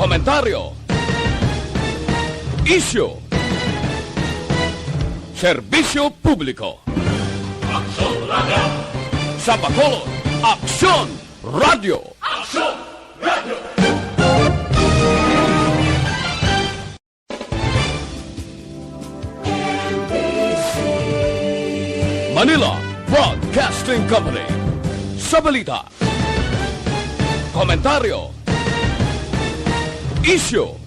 Komentaryo, isyu, serbisyo publiko. Aksyon Radio! Sa Bacolod, Aksyon Radio! Aksyon Radio! Manila Broadcasting Company. Sa balita, komentaryo, isyu,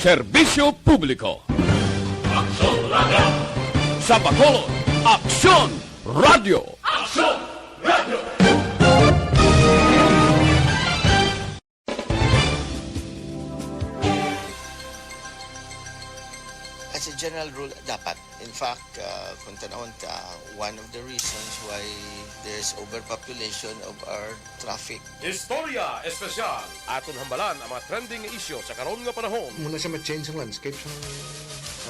serbisyo publiko. Aksyon Radio! Sa Bacolod, Aksyon Radio! Aksyon Radio! As a general rule, dapat. In fact, kung tanawin ka, one of the reasons why there's overpopulation of our traffic. Istorya, Espesyal. Aton hambalan ang mga trending isyo sa karon nga panahon. Muna siya ma-change ang landscape sa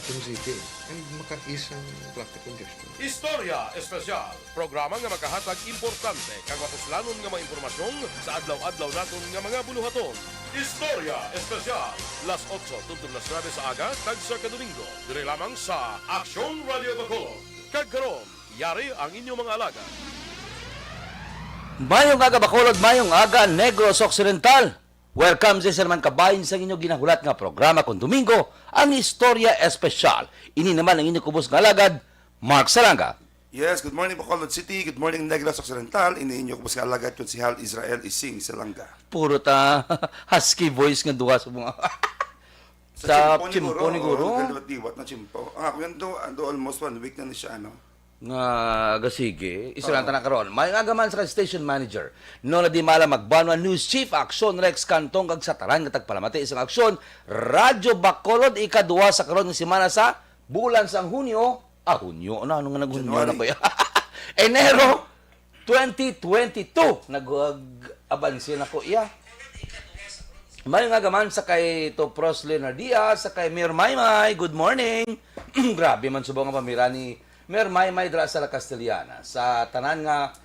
ating city and maka-ease ang traffic congestion. Istorya, Espesyal. Programa nga makahatag importante kag mapuslanon nga mga impormasyon sa adlaw-adlaw naton nga mga buluhaton. Istorya, Espesyal. Las 8 tuntun las 9 sa aga kag sa kadomingo. Dire lamang sa Aksyon Radio Bacolod. Kag karon, yari ang inyong mga alaga. Mayong aga Bacolod, mayong aga Negros Occidental. Welcome sa naman kabayin sa inyong ginahulat nga programa kung Domingo, ang Istorya Espesyal. Ini naman ang inyong kubos nga alagad, Mark Salanga. Yes, good morning Bacolod City, good morning Negros Occidental. Ini inyo kubos nga alagad yun si Hal Israel Ising Salanga. Puro ta husky voice nga duha sa mga sa chimpo ni Guro. Diwat na chimpo. Ako yan do almost 1 week na siya, ano? Nga gasige, isulanta na karon. May agaman sa station manager. No na di mala magbanwa news chief aksyon Rex Cantong kag sa tanan nga tagpalamati isang aksyon Radyo Bacolod ikaduha sa karon nga semana sa bulan sang Hunyo. Hunyo na ano nga naghunyo na ko ya. Enero 2022 nag-abansin ako iya. May nga gaman sa kay Topros Leonardia, sa kay Mir Maymay, good morning. Grabe man subong nga pamira ni Mir Maymay dra sa La Castellana. Sa tanan nga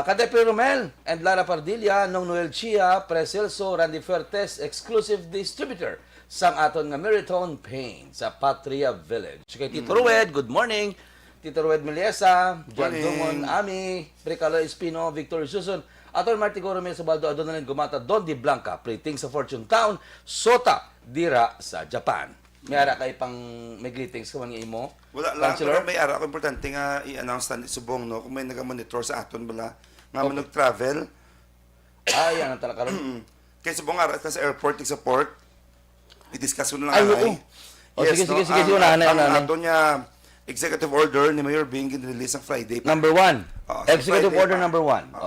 Kadepe Romel and Lara Pardilla, Nong Noel Chia, Preselso, Randy Fertes, exclusive distributor sang aton nga Meriton Paint sa Patria Village. Kay Tito Rued, good morning. Tito Rued Meliesa, John Dumon, Ami, Precalo Espino, Victor Susun, aton Martigoro Mel Sabaldo, Adonalyn Gumata, Don Di Blanca, Plating sa Fortune Town, Sota, Dira sa Japan. May ara kay pang may greetings ka man nga imo? Wala lang, Councilor? pero may ara ako importante nga i-announce na subong, no? Kung may nag-monitor sa aton bala, nga man nag-travel. Yan ang talaka ron. Kaya subong ara ka sa airport, sa port, i-discuss ko na Ay, lang. oo. Sige, unahan. Ang aton niya, executive order ni Mayor Bing, release ang Friday. Number 1. Sa Executive Friday Order pa. number 1.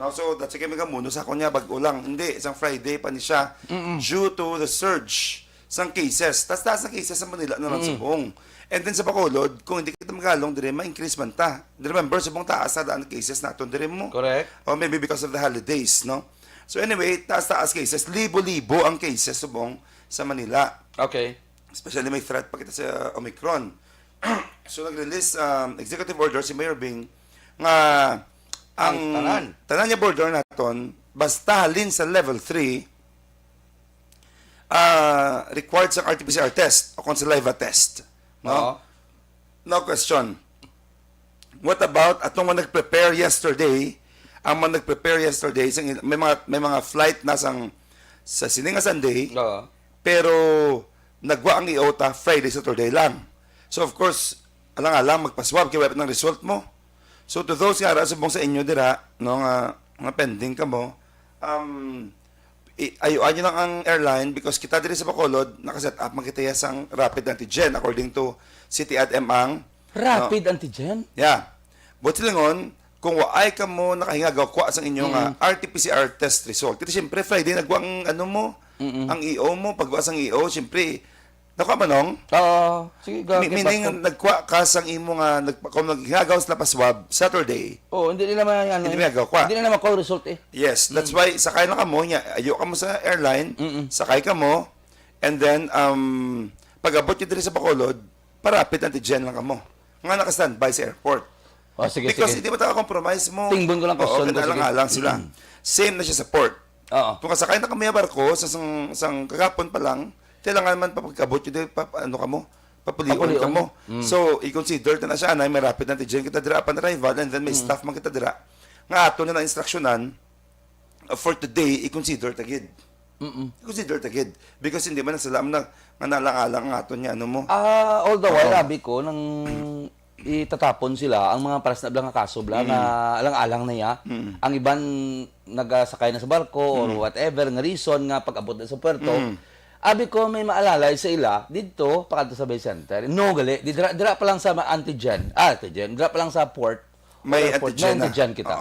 No, so that's kaya may gamuno sa kunya bag ulang. Hindi, isang Friday pa ni siya due to the surge sang cases. Taas na cases sa Manila naman subong. And then sa Bacolod, kung hindi kita magalong dire ma-increase man ta. Remember subong taas na daan cases naton dire mo. Correct. Or maybe because of the holidays, no? So anyway, taas cases, libo-libo ang cases subong sa Manila. Okay. Especially may threat pa kita sa Omicron. So nag-release executive order si Mayor Bing nga ang tanan niya border naton basta halin sa level 3 required sa RT-PCR test o saliva test, no? No question. What about atong mga nag-prepare yesterday? Ang mga nag-prepare yesterday may mga flight na sa sininga Sunday. Pero nagwa ang iota Friday, Saturday lang. So of course, alang-alang magpa-swab kay wala ng result mo. So to those nga subong sa inyo dira, no, nga pending ka mo, ayuan nyo lang ang airline because kita diri sa Bacolod, nakaset up magkitaya sang rapid antigen according to City Ad ang Rapid antigen? Yeah. But silingon, kung waay ka mo nakahinga gawkwa sang inyong RT-PCR test result. Kasi siyempre Friday nagwa ang ano mo, ang EO mo, pagwa sang EO, siyempre nakuha manong? Sige, meaning nagkuha ka sang imo nga kung naghagaw sa paswab Saturday. hindi nila ano. Hindi nila gawkwa. Hindi nila makuha result eh. Yes, that's why sakay na ka mo, ayo ka mo sa airline, sakay ka mo, and then pag-abot yun dito sa Bacolod, parapid antigen lang ka mo. Nga naka-standby sa airport. Sige, Because hindi mo tayo compromise mo. Tingbon ko lang question. Oo, lang sila. Same na siya sa port. Oo. Kung kasakay na kami barko sa sang kagapon pa lang, kailangan man pa pagkabot yun, ano ka mo, papulion ka mo. So, i-consider na siya na may rapid antigen kita dira upon arrival and then may staff man kita dira. Nga ato na instruksyonan for today, i-consider tagid. I-consider tagid. Because hindi man salam na nga nalang-alang nga ato niya, ano mo. All the while, sabi ko, nang itatapon sila, ang mga paras na blang kaso blang, alang-alang na ya. Ang iban nagsakay na sa barko or whatever, nga reason nga pag-abot na sa puerto. Abi ko may maalala sa ila, dito, pakadto sa Bay Center, no gali, dira pa lang sa antigen, dira pa lang sa port, May airport, antigen may antigen kita.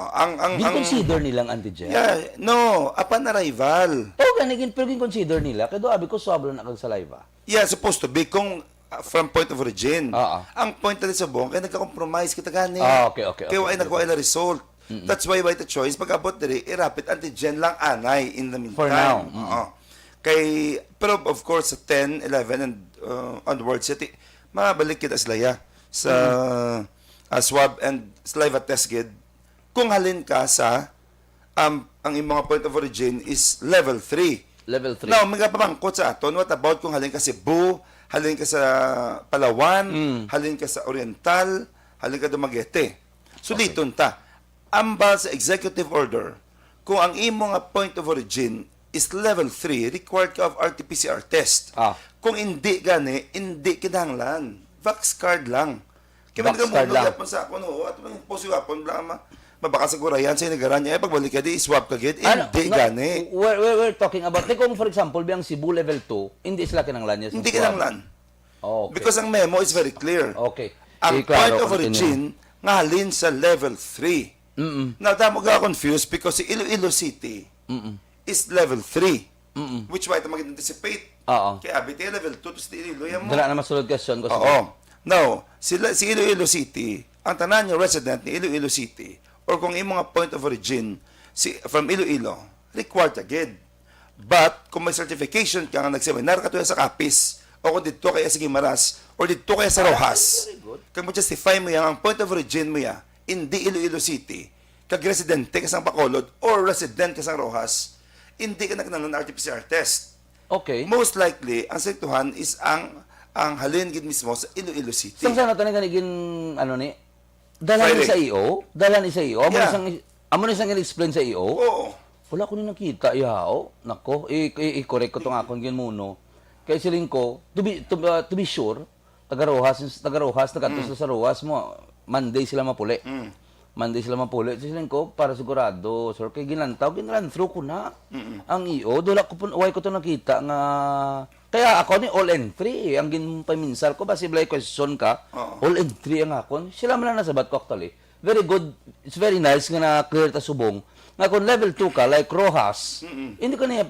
Consider nilang antigen. Yeah, no, upon arrival. Ganigin, pero consider nila, kaya abi ko sobrang nakag saliva. Yeah, supposed to be kung from point of origin. Ang point na sa buong, kaya nagka-compromise kita gani. Okay. Kaya ay nagkuha na result. That's why by the choice, pag-abot diri, rapid antigen lang anay in the meantime. For now. Pero of course, sa 10, 11, and onwards, mabalik kita sa swab and saliva test gid. Kung halin ka sa ang imong mga point of origin is level 3. Level 3. Now, mga pamangkot sa aton, what about kung halin ka sa Cebu, halin ka sa Palawan, halin ka sa Oriental, halin ka Dumaguete. So, dito ta. Ambal sa executive order, kung ang imong nga point of origin is level 3, required ka of RT-PCR test. Kung hindi gani, hindi kinahanglan. Vax card lang. Kaya Vax card lang. Sa ako, no, at mga posi wapon, mabaka sa gurayan sa inagaran niya, pagbalik ka di, swab ka gid, hindi gani. We're talking about, kung for example, biyang Cebu level 2, hindi sila kinanglan niya. Hindi kinanglan. Okay. Because ang memo is very clear. Okay. Ang point of origin, nga halin sa level 3. Now, damo ka confused because si Iloilo City is level 3. Which why ito mag-anticipate. Kaya abit level 2 to si Iloilo mo. Dala na masulod question ko. Now, si Iloilo City, ang tanan niyo resident ni Iloilo City, or kung yung mga point of origin from Iloilo, required agad. But, kung may certification ka nga nagseminar ka tuya sa Capiz, o kung dito kaya sa Guimaras, or dito kaya sa Rojas, kung mo justify mo yan, ang point of origin mo yan, hindi Iloilo City, kag residente ka sa Bacolod, or resident ka sa Rojas, hindi ka nagnanan ng RT-PCR test. Okay. Most likely, ang sektuhan is ang halin gid mismo sa Iloilo City. Sang sana tanay ganigin ni dala ni sa EO, amo ni sang explain sa EO. Oo. Wala ko ni nakita yao. Nako, i-correct ko tong akon gin muno. Kay siling ko, to be sure, taga Rojas tagadto sa Rojas mo, Monday sila mapuli. Monday sila mapuli. Siling ko para sigurado, sir, kay ginlantaw through ko na. Ang EO, dula ko way ko to nakita nga kaya ako ni all entry, ang ginpaminsal ko, possible question ka, all entry ang ako. Sila man lang nasabat ko actually. Very good, it's very nice nga na-clear ta subong. Nga kung level 2 ka, like Rojas, hindi ko na yung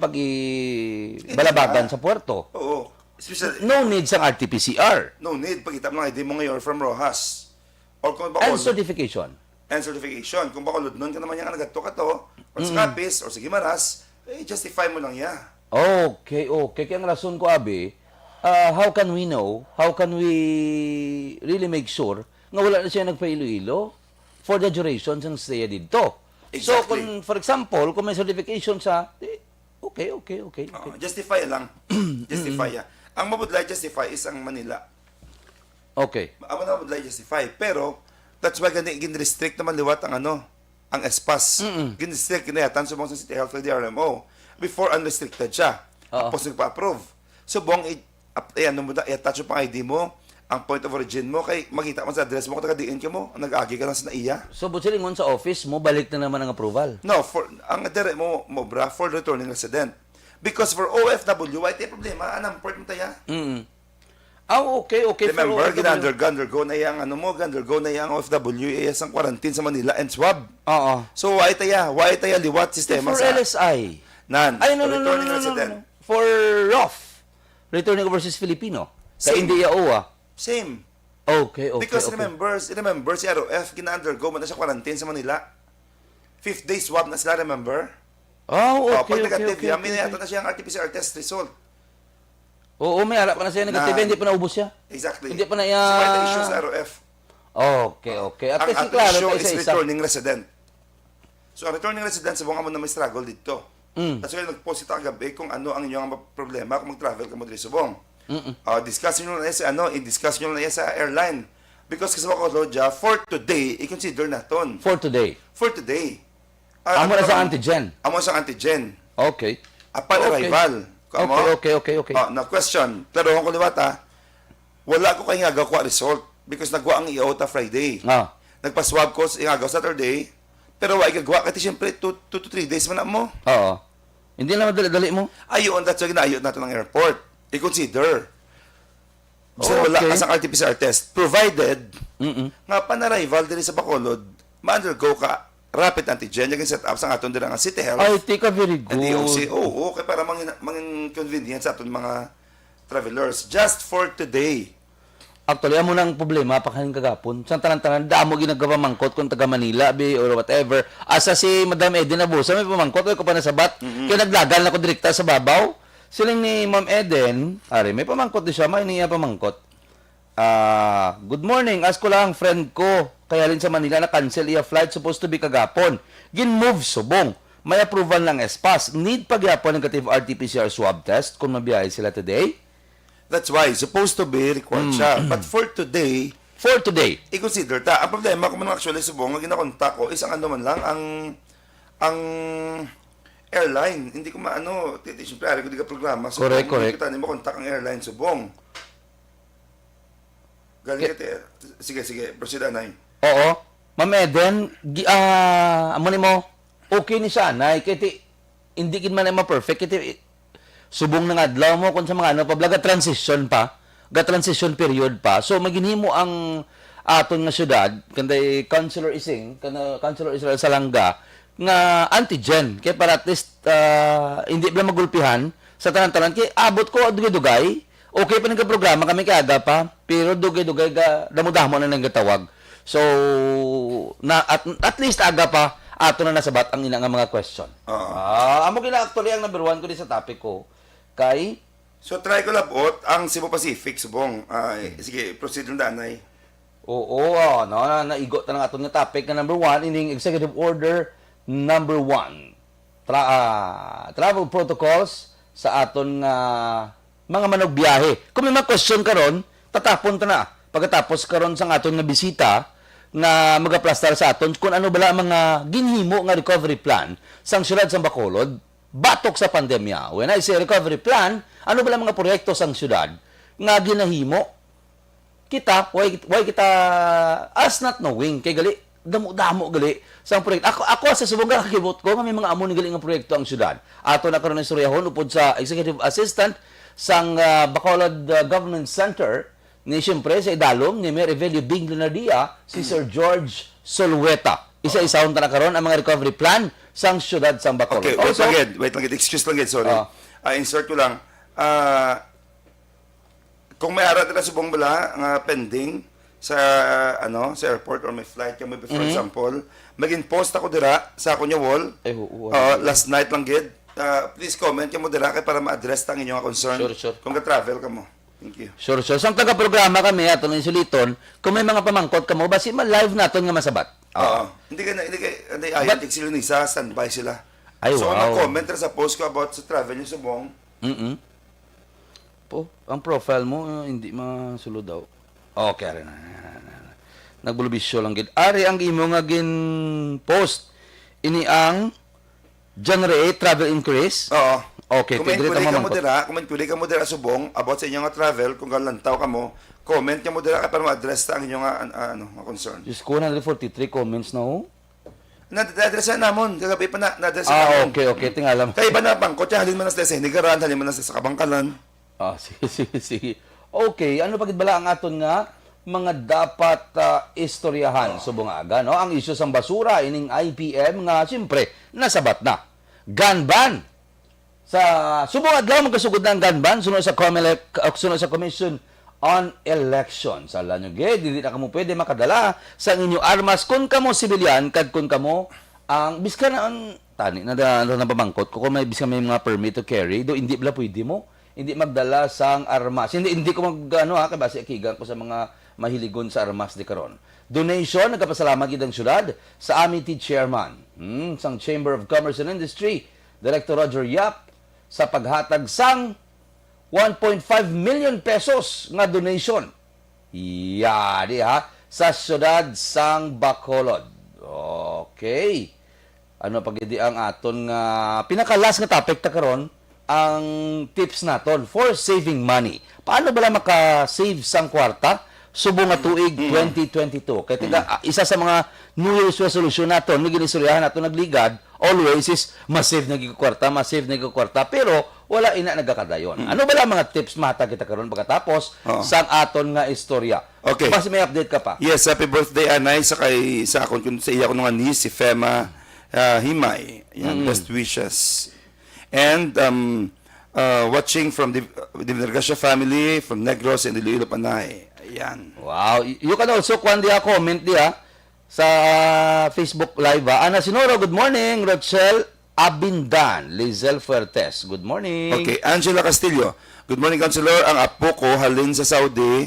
balabagan sa puerto. Oo. Especially, no need sa RT-PCR. No need. Pagkita mo lang, hindi mo ngayon from Rojas. Or kung And certification. And certification. Kung Bacolod nun ka naman yung nagato ka to, or sa Capiz, or sa Guimaras, justify mo lang yan. Okay. Kaya ang rason ko, Abi, how can we know, how can we really make sure nga wala na siya nagpa-Iloilo for the duration ng stay dito? Exactly. So, kung, for example, kung may certification sa, okay. Justify lang. Justify ya. Ang mabudlay justify is ang Manila. Okay. Ang mabudlay justify. Pero, that's why gin-restrict naman liwat ang ang espas. Gin-restrict kinayatan subong sa City Health or DRMO. Before unrestricted siya. Tapos nagpa-approve. So, buong i-attach yung pang ID mo, ang point of origin mo, kay makita mo sa address mo, kung taga-diin ka mo, nag-agi ka lang sa naiya. So, butsilingon sa office mo, balik na naman ang approval? No, ang dire mo, bra, for returning resident. Because for OFW, ay tayo problema, anong port mo tayo? Okay. Remember, undergo na yung undergo na yung OFW, ang quarantine sa Manila and swab. So, why tayo liwat sistema for LSI? No. Returning resident. For ROF, returning overseas Filipino. Sa India OWA. Same. Okay. Because remember si ROF, gina-undergo mo na sa quarantine sa Manila. 5th day swab na sila, remember? Okay. Pag negative, may nayata na siya ang RT-PCR test result. Oo, may harap pa na siya negative, hindi pa naubos siya. Exactly. Hindi pa na So, may issue sa ROF. Okay. At Ang kasi klaro issue pa is isa-isa. returning resident. So, ang returning resident, sa bunga mo na may struggle dito. Tapos kayo nag-post ito kagabi kung ano ang inyong problema kung mag-travel ka mo diri subong. Discuss nyo na sa i-discuss nyo na sa airline. Because kasi ako, for today, i-consider naton. For today. For today. Amo na sa antigen. Amo sa antigen. Okay. Upon arrival. Okay. Now question. Pero kung liwata, wala ko kay nga gawa result because nagwa ang iota Friday. Nagpa-swab ko ingagaw Saturday, pero wa igagawa kasi syempre 2 to 3 days man na mo. Oo. Hindi na madali-dali mo. Ayon, that's why ginayot natin ng airport. I-consider. Basta wala ka sa RT-PCR test. Provided, nga pan-arrival din sa Bacolod, ma-undergo ka rapid antigen, yung set up sa aton din ang City Health. Ay, tika, very good. And DOC, kaya para mangin convenience sa aton mga travelers. Just for today. Actually, amo nang problema pa kaning kagapon. Sa tanan-tanan, damo ginagawa mangkot kung taga Manila be or whatever. Asa si Madam Eden Abusa may pamangkot ko pa nasabat. Kaya naglagal na ko direkta sa babaw. Siling ni Ma'am Eden, may pamangkot din siya, may niya pamangkot. Good morning, ask ko lang friend ko. Kaya rin sa Manila na cancel iya flight supposed to be kagapon. Gin-move subong. May approval ng ESPAS. Need pagyapon negative RT-PCR swab test kung mabiyahe sila today. That's why, supposed to be required siya. But for today, i-consider ta. Ang problema ko man actually subong, ang ginakontak ko, isang ano man lang, ang airline. Hindi ko maano, siyempre, ari ko di ka programa. So, correct. Hindi ko mo kontak ang airline subong. Galing sige, proceed anay. Oo. Ma'am Eden, amo ni mo, okay ni siya, anay. Kaya hindi kin man ma perfect. Kaya subong na nga adlaw mo kung sa mga pablaga transition period pa. So, maginhimo ang aton nga syudad, kanday Councilor Ising, Councilor Israel Salanga, nga antigen. Kaya para at least, hindi ba magulpihan sa tanan-tanan. Kaya abot ko, dugay-dugay, okay pa nagka-programa kami kaga pa, pero dugay-dugay damo-damo na nang gatawag. So, at least aga pa, ato na nasabat ang inang mga question. Amo gina actually ang number 1 ko di sa topic ko. Kay? So, try ko labot ang Cebu Pacific, subong. Sige, proceed ng danay. Oo, naigot na ng ato nga topic na number 1, ining executive order number 1. Travel protocols sa aton mga manog biyahe. Kung may mga question karon, tatapon ta na. Pagkatapos karon sa aton nga bisita nga magaplastar sa aton kung ano bala mga ginhimo nga recovery plan sang syudad sa Bacolod batok sa pandemya. When I say recovery plan, ano bala mga proyekto sang syudad nga ginahimo kita why kita as not knowing kay gali damo gali sa proyekto. Ako sa subong kakibot ko may mga amo ni gali nga proyekto ang syudad. Ato na karon istoryahon upod sa executive assistant sang Bacolod Government Center ni siyempre sa idalom ni Mayor Evelio Bing Lunardia si Sir George Solweta. Isa-isahon ta na karon ang mga recovery plan sang syudad sa Bacolod. Okay, wait lang, excuse lang, sorry. Insert ko lang. Kung may arat na subong bala nga pending sa sa airport or may flight kami for example, maging post ako dira sa ako nya wall. Last night lang gid. Please comment mo dira kay para ma-address tang inyong concern. Sure. Kung ka-travel ka mo. Thank you. Sure. Sang taga-programa kami ato ng suliton, kung may mga pamangkot ka mo, basi ma-live naton nga masabat. Hindi ayan, sila Nisa, standby sila. Ay, so, wow. mag-comment sa post ko about sa travel niyo sa buong. Ang profile mo, hindi masulod daw. Okay, rin. Nagbulubisyo lang gid. Ari ang imo nga gin post. Ini ang January 8 travel increase. Okay, comment pwede ka mo dira subong about sa inyong travel kung galantaw ka mo. Comment ka mo dira para ma-address ta ang inyong concern. Just 143 comments na ho. Na-address na namon. Kagabi pa na-address na namon. Okay. Tingalam. Kaya iba na bangko. Halin mo na sa Nigaran, halin mo na sa kabangkalan. Sige. Okay, ano pagit bala ang aton nga mga dapat istoryahan subong aga, no? Ang isyu sang basura ining IPM nga siyempre nasabat na. Gun ban. Sa subong adlaw magkasugod na ang gun ban sunod sa Commission on Elections. Ala nyo gid, dili na kamo pwede makadala sa inyo armas kung kamo sibilyan kag kung kamo ang biskan ang tani na pamangkot ko kung may biskan may mga permit to carry do hindi bala pwede mo hindi magdala sang armas. Hindi ko kay base akigan ko sa mga mahiligon sa armas di karon. Donation nagapasalamat gid ang syudad sa Amity Chairman sang Chamber of Commerce and Industry Director Roger Yap sa paghatag sang 1.5 million pesos nga donation. Yadi ha, sa syudad sang Bacolod. Okay. Ano pagidi ang aton nga pinakalas nga topic ta karon, ang tips naton for saving money. Paano bala maka-save sang kwarta subong nga tuig 2022? Kaya isa sa mga New Year's resolution naton, may ginistoryahan naton nagligad, always is ma-save na gyud kwarta, ma-save na gyud kwarta, pero wala ina nagakadayon. Ano bala mga tips matag kita karon pagkatapos sang aton nga istorya? Okay. Kasi may update ka pa. Yes, happy birthday, Anay, sa akon kun sa iya ko nga ni si Fema Himay. Yan, best wishes. And watching from the Vergassia family from Negros and Iloilo, Panay. Ayan. Wow. You can also comment dia sa Facebook Live. Ana Sinoro, good morning. Rochelle Abindan. Lizel Fuertes, good morning. Okay, Angela Castillo. Good morning, Councilor. Ang apo ko halin sa Saudi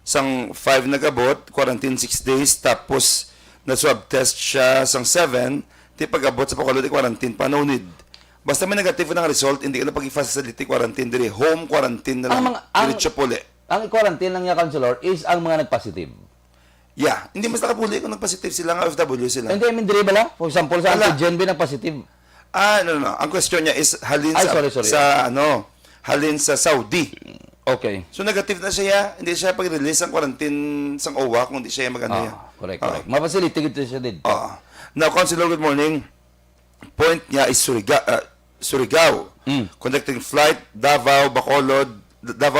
sang 5 nagabot, quarantine 6 days, tapos na-swab test siya sang 7, ti pag-abot sa Bacolod, quarantine pa, no need. Basta may negative na result, hindi ka na pag-facility quarantine diri, home quarantine na lang, diretso puli. Ang quarantine lang niya, Councilor, is ang mga nag-positive. Yeah, hindi mas nakapuli kung nag-positive sila, nga OFW sila. Hindi, I mean, diri bala? For example, sa antigen B nag-positive. No. Ang question niya is halin sorry. halin sa Saudi. Okay. So negative na siya, hindi siya pag-release ang quarantine sang OWA kung hindi siya magano yan. Correct. Mapasiliti gito siya din. Now, Councilor, good morning. Point niya is Surigao. Conducting flight, Davao,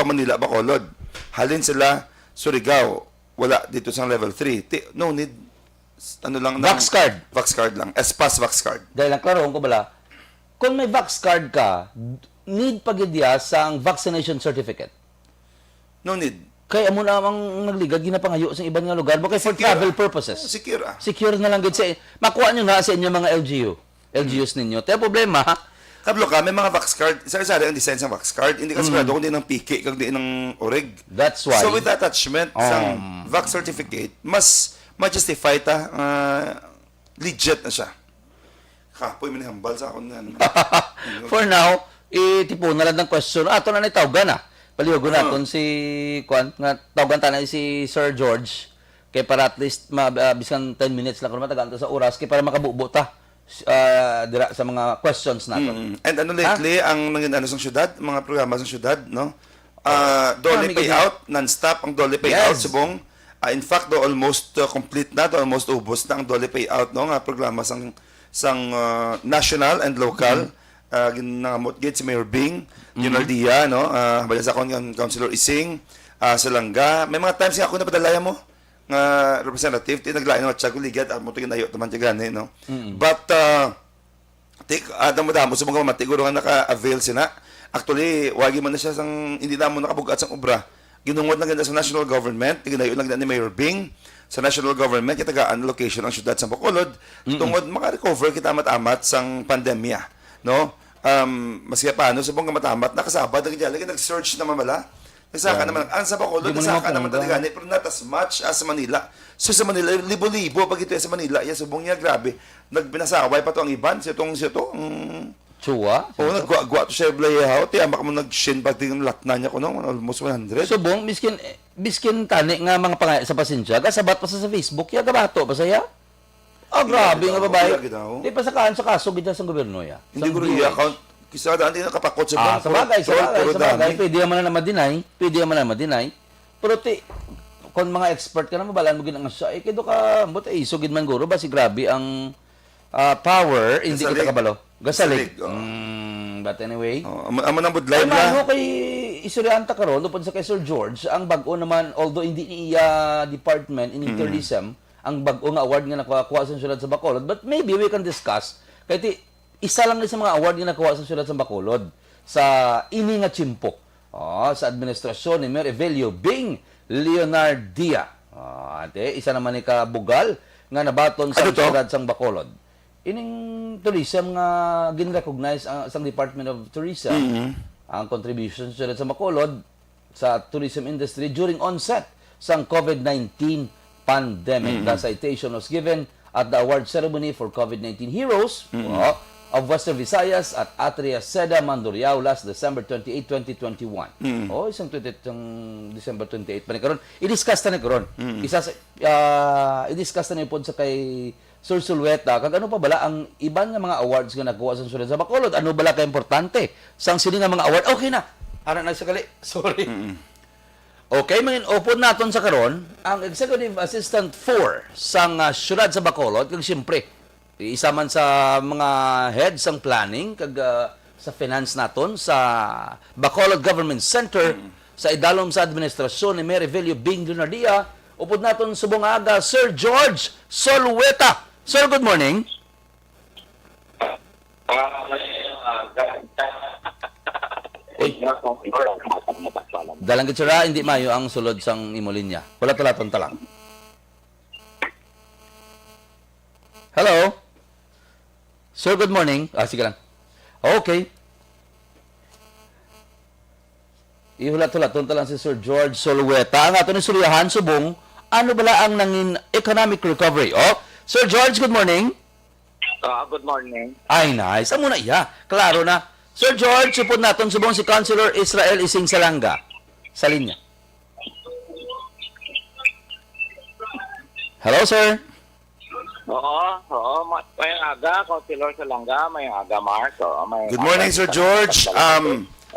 Manila, Bacolod. Halin sila, Surigao. Wala dito sa level 3. No need. Ano lang. Vax card. Vax card lang. Espas Vax card. Dahil ang klaroon ko bala, kung may Vax card ka, need pagidya sa vaccination certificate. No need. Kaya mo na ang nagligad, ginapangayo sa ibang nga lugar. Bakit for travel purposes. Secure Secure na lang gid sa makuha nyo na sa inyo mga LGUs ninyo. Tayo problema, kablo ka, may mga Vax card. Sari-sari ang design sa Vax card. Hindi ka sigurado kung di ng PK, kung di ng orig. That's why. So with the attachment sa Vax certificate, mas ma-justify ta, legit na siya. Kapoy, minihambal sa akong na. For now, tipo na lang ng question. Ato na nitawgan na. Paliwago naton si Kwan, nga tawgan tanan si Sir George kay para at least bisan 10 minutes lang kung matagaan sa oras kay para makabubo ta dira sa mga questions naton. And lately ang nangin sa syudad, mga programa sa syudad, no? Dole payout, non-stop ang dole payout subong. In fact, almost complete na, almost ubos na ang dole payout, no? Nga programa sang national and local. Ginangamot gid si Mayor Bing, Junaldia, no? Bala sa akong Councilor Ising, Salanga. May mga times nga ako napadalaya mo nga representative, naglain na matyago ligad, mo ito ginayo naman gani, no? But, damo-damo sa mga matiguro nga naka-avail sina. Actually, wagi man na siya sang, hindi na mo nakabugat sang obra. Ginungod na ganda sa national government, ginayo lang ni Mayor Bing, sa national government, kitagaan location ang syudad sa Bacolod, tungod maka-recover kita amat-amat sang pandemya. No? Maski paano, subong nga matamat, nakasabad, nag-search naman bala. Nagsaka naman, ang sa Bacolod, nagsaka naman talaga, pero not as much as sa Manila. So sa Manila, libo-libo, pag ito sa Manila, subong niya, grabe, nagbinasaway pa to ang iban, sitong, Chua? Oo, nagwa to siya blayahaw, tiyamak mo nag-shin pag tingin latna niya ko nung almost 100. Subong, biskin tani nga mga pangaya sa pasensya, kasabat pa sa Facebook, ya gabato pa saya? Grabe nga babae. Di pa sa kaso, gita sa gobyerno ya. Hindi ko rin i-account. Kisa daan din nakapakot sa bank. Sa bagay. Pwede naman na ma-deny. Pero kung mga expert ka na, mabalaan mo ginang siya, kido ka, sugid man guro ba si grabe ang power, hindi kita kabalo. Gasalig. But anyway. Amo nang budlay na. Kay Istorya karon, upod sa kay Sir George, ang bago naman, although hindi niya department in tourism, ang bago nga award nga nakuha sa syudad sa Bacolod, but maybe we can discuss, kaya isa lang sa mga award nga nakuha sa syudad sa Bacolod, sa ini nga chimpok, sa administrasyon ni Mayor Evelio Bing Leonardia. Isa naman ni kabugal nga nabaton sa syudad sa Bacolod. Ining tourism nga gin-recognize ang Department of Tourism, ang contribution sa syudad sa Bacolod sa tourism industry during onset sa COVID-19 pandemic. The citation was given at the award ceremony for COVID-19 heroes of Western Visayas at Atria Seda, Mandurriao last December 28, 2021. Isang December 28 pa ni karon. I-discuss na ni karon. I-discuss na ni pod sa kay Sir Sulweta kag ano pa bala ang iban nga mga awards nga nakuha sa sulod sa Bacolod. Ano bala ka importante sang sini nga mga award? Okay na. Ara na sakali. Sorry. Okay, mangin open naton sa karon ang Executive Assistant 4 sang syudad sa Bacolod kag siyempre isa man sa mga heads sang planning kag sa finance naton sa Bacolod Government Center sa idalom sa administrasyon ni Mary Velio Bing Lunardia. Upod naton subong aga Sir George Solweta. Sir, good morning. Dalang gitsura, hindi mayo ang sulod sang imo linya. Wala talaton talang. Hello? Sir, good morning. Sige lang. Okay. Ihulat-hulaton talang si Sir George Solweta. Ang ato ni suryahan, subong, ano bala ang nangin economic recovery? Sir George, good morning. Good morning. Ay, nice. Amo na iya. Klaro na. Sir George, supod naton subong si Councilor Israel Ising Salanga sa linya. Hello, sir. Oo. Mayang aga, Councilor Salanga, mayang aga, Mark. Good morning, Sir George.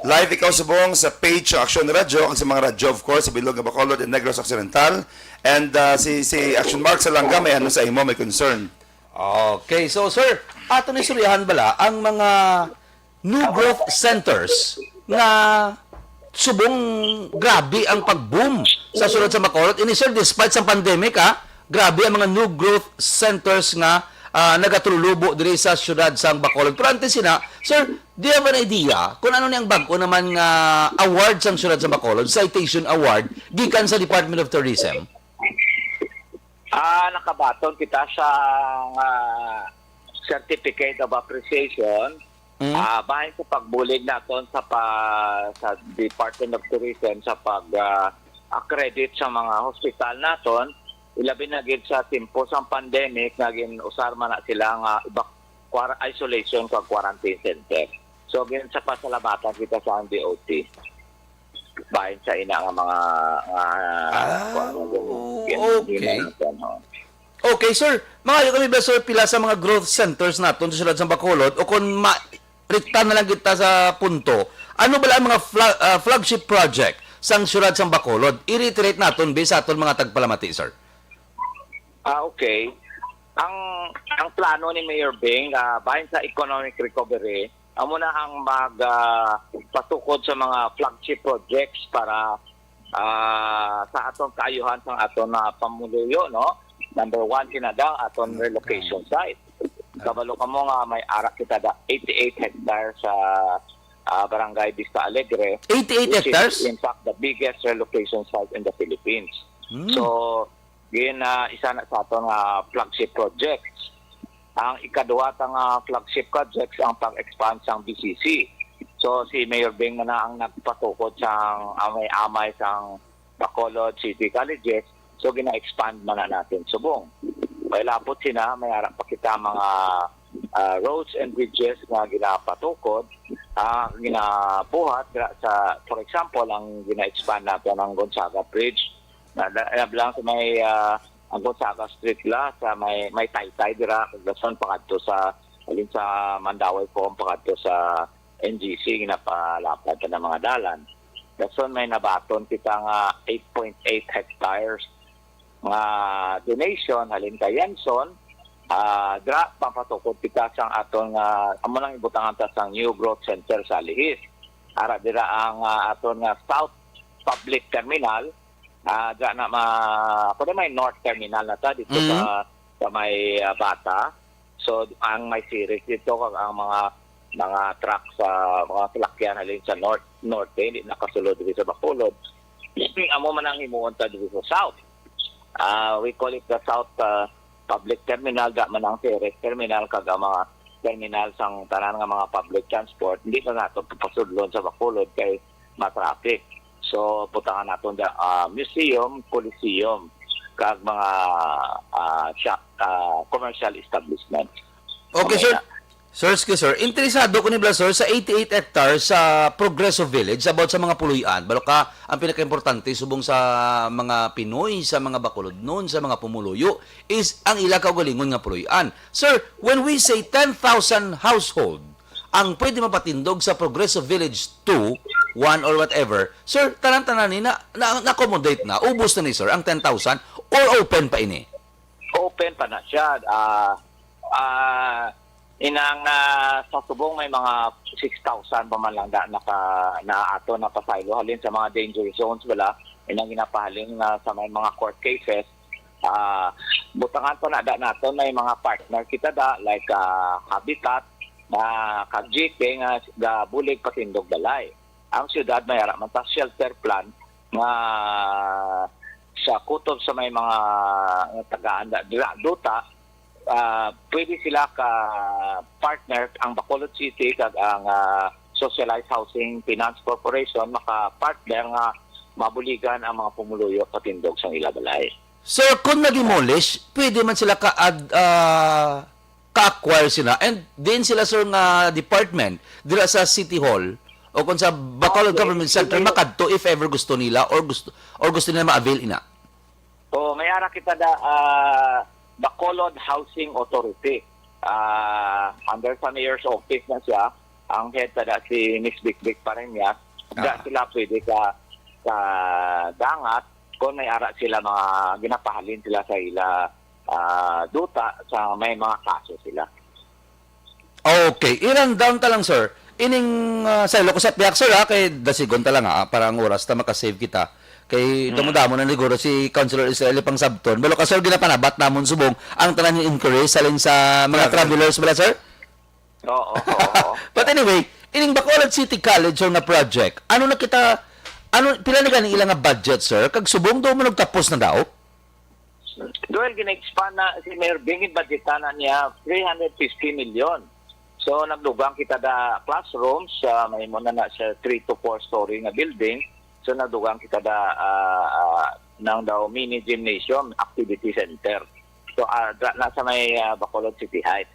Live ikaw subong sa page sa Action Radio, ang sa mga radyo, of course, sa Bilog, Bacolod, and Negros Occidental. And si Action Mark Salanga, may ano sa imo, may concern. Okay, so sir, ato ni suryahan bala ang mga new growth centers na subong grabe ang pag-boom sa sulod sa Bacolod. Ini sir, despite sa pandemic, grabe ang mga new growth centers nga nagatulubo diri sa syudad sa Bacolod. Pero antes sina, sir, do you have an idea kung ano niyang bago naman nga award sa syudad sa Bacolod, citation award, gikan sa Department of Tourism? Nakabaton kita sa Certificate of Appreciation. Bahin sa pagbulig naton sa Department of Tourism sa pag-accredit sa mga hospital naton. Ilabi na gid sa timpo sa pandemic, naging usar man na sila nga isolation sa quarantine center. So, gin sa pasalamatan kita sa DOT. Bahin sa ina nga mga okay. Okay, sir. Mga kami ba, sir, pila sa mga growth centers naton sa syudad sa Bacolod o kung rikta na lang kita sa punto, ano ba ang mga flagship project sang syudad sa Bacolod? I-reiterate naton sa aton mga tagpalamati, sir. Okay. Ang plano ni Mayor Bing, bahin sa economic recovery, amo na ang patukod sa mga flagship projects para sa aton kaayuhan sang aton na pamuluyo, no? Number 1, kinadang aton relocation site. Kabalo ka mo nga may arak kita 88 hectares sa Barangay Vista Alegre. 88 hectares? Is, in fact, the biggest relocation site in the Philippines. So, isa na sa aton flagship projects. Ang ikaduwa tang flagship projects ang pag-expand sang BCC. So, si Mayor Bing na ang nagpatukod sang amay-amay sang Bacolod City Colleges. So, gina-expand man na natin subong. May lapot sina, may harap pa kita mga roads and bridges na ginapatukod, ginabuhat sa, for example, ang gina-expand natin ang Gonzaga Bridge. Lang sa may ang Gonzaga Street sa may taytay dira, kaglason pakadto sa alin sa Mandaway po, pakadto sa NGC, ginapalapad ng mga dalan. Dason may nabaton kita nga 8.8 hectares nga donation halin kay Yanson, dra papatukod kita sang aton nga amo nang ibutangan ta sang new growth center sa Lihis. Ara dira ang aton nga South Public Terminal, dra na may North Terminal na ta dito sa may Bata. So ang may series dito kag ang mga truck sa mga salakyan halin sa norte hindi nakasulod dito sa Bacolod. Amo man ang himuon ta dito sa South. We call it the South Public Terminal, man ang Terrace Terminal, kag mga terminal sang tanan nga mga public transport. Hindi na nato pasudlon sa Bacolod kay matraffic. So, putangan nato da museum, coliseum, kag mga shop, commercial establishments. Okay, sir. Sir, sir, interesado ko nila, sir, sa 88 hectares sa Progreso Village, about sa mga puluyan. Balo ka, ang pinaka-importante, subong sa mga Pinoy, sa mga Bacolod noon, sa mga pumuluyo, is ang ila kaugalingon nga puluyan. Sir, when we say 10,000 household, ang pwede mapatindog sa Progreso Village 2, 1 or whatever, sir, tanan-tanan ni na-accommodate na, ubos na ni sir, ang 10,000 or open pa ini? Open pa na siya. Inang sa subong may mga 6,000 pa man lang na pasaylo halin sa mga danger zones wala inang ginapahalin na sa may mga court cases. Butangan pa na nato may mga partner kita like Habitat na kag-GP nga bulig patindog balay. Ang siyudad may ara man ta shelter plan nga sa kutob sa may mga tagaan duta. Pwede sila ka partner ang Bacolod City kag ang Socialized Housing Finance Corporation maka-partner nga mabuligan ang mga pumuluyo patindog sa ilabalay. Sir, kung nag-demolish, pwede man sila ka-acquire sila and din sila sir nga department dira sa City Hall o kung sa Bacolod Government Center makadto if ever gusto nila or gusto nila ma-avail ina. So may ara kita Bacolod Housing Authority. Under sa mayor's office na siya, ang head na si Miss Big pa rin niya. Sila pwede ka dangat kung may ara sila mga ginapahalin sila sa ila duta sa may mga kaso sila. Okay. Ilang down ta lang sir. Ining sa ko sa piyak sir kay dasigon ta lang parang oras ta makasave kita. Kay tumudamo na liguro si Councilor Istorya pang sabton. Balo ka sir ginapanabat namon subong ang tanan ni inquiry salin sa mga travelers bala sir? Oo. But anyway, ining Bacolod City College na project, pila na ganing ilang nga budget sir? Kag subong daw mo nagtapos na daw? Well, gina-expand na si Mayor Bingin budgetana niya 350 million. So nagdugang kita classrooms may mo na sa 3 to 4 story nga building. So nadugang kita nang daw mini gymnasium activity center. So nasa may Bacolod City Heights.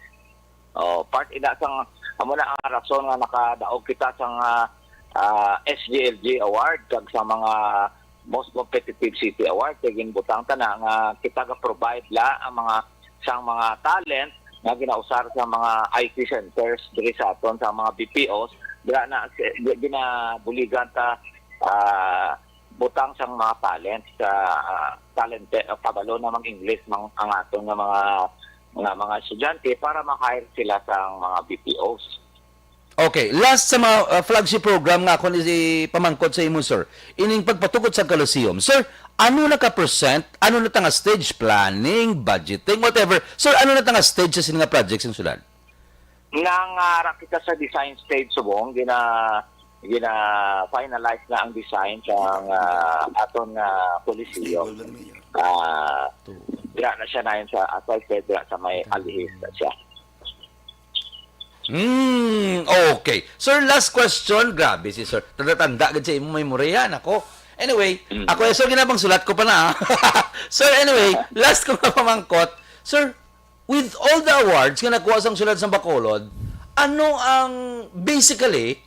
Part ina sang amo na ang rason nga nakadaog kita sang SGLG award kag sa mga most competitive city award kay ginbutang tana nga kita ga provide la ang mga talent nga ginausar sa mga IT centers diri sa aton sa mga BPOs dira na ginabuligan ta butang sang mga talent sa pabalo na English ang aton nga mga estudyante para ma-hire sila sa mga BPOs. Okay, last sa mga flagship program nga ako ni pamangkot sa imo sir. Ining pagpatukod sa Coliseum. Sir, ano na ka-percent? Ano na tanga stage planning, budgeting, whatever. Sir, ano na tanga stage sa sininga projects ng sulad? Nang kita sa design stage subong gina-finalize na ang design sa aton Coliseum. Dira na siya na yun sa asal dira sa may alihis na siya. Okay. Sir, last question. Grabe si sir. Tanda-tanda agad sa imo may murayan ako. Anyway, ako sir ginabang sulat ko pa na. Sir, anyway, last ko na pamangkot. Sir, with all the awards nga nakuha sang sulat sa Bacolod, ano ang basically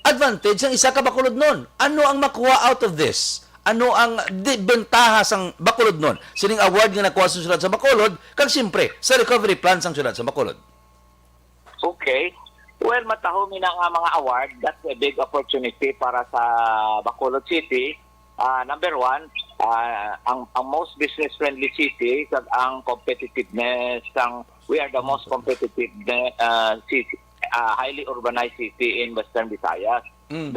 advantage ng isa ka Bacolod nun? Ano ang makuha out of this? Ano ang bentaha sang Bacolod nun? Sining award nga nakuha sa sulat sa Bacolod, kag siyempre, sa recovery plan sang sulat sa Bacolod. Okay. Well, matahumi na nga mga award. That's a big opportunity para sa Bacolod City. Number one, ang most business-friendly city, kag ang competitiveness, we are the most competitive city, highly urbanized city in Western Visayas.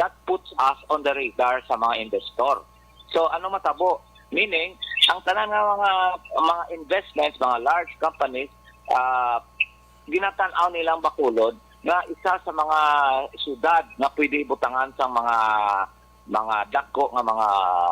That puts us on the radar sa mga investor. So ano matabo? Meaning, ang tanan nga mga investments, mga large companies, ginatanaw nilang Bacolod na isa sa mga syudad na pwede butangan sa mga dako nga mga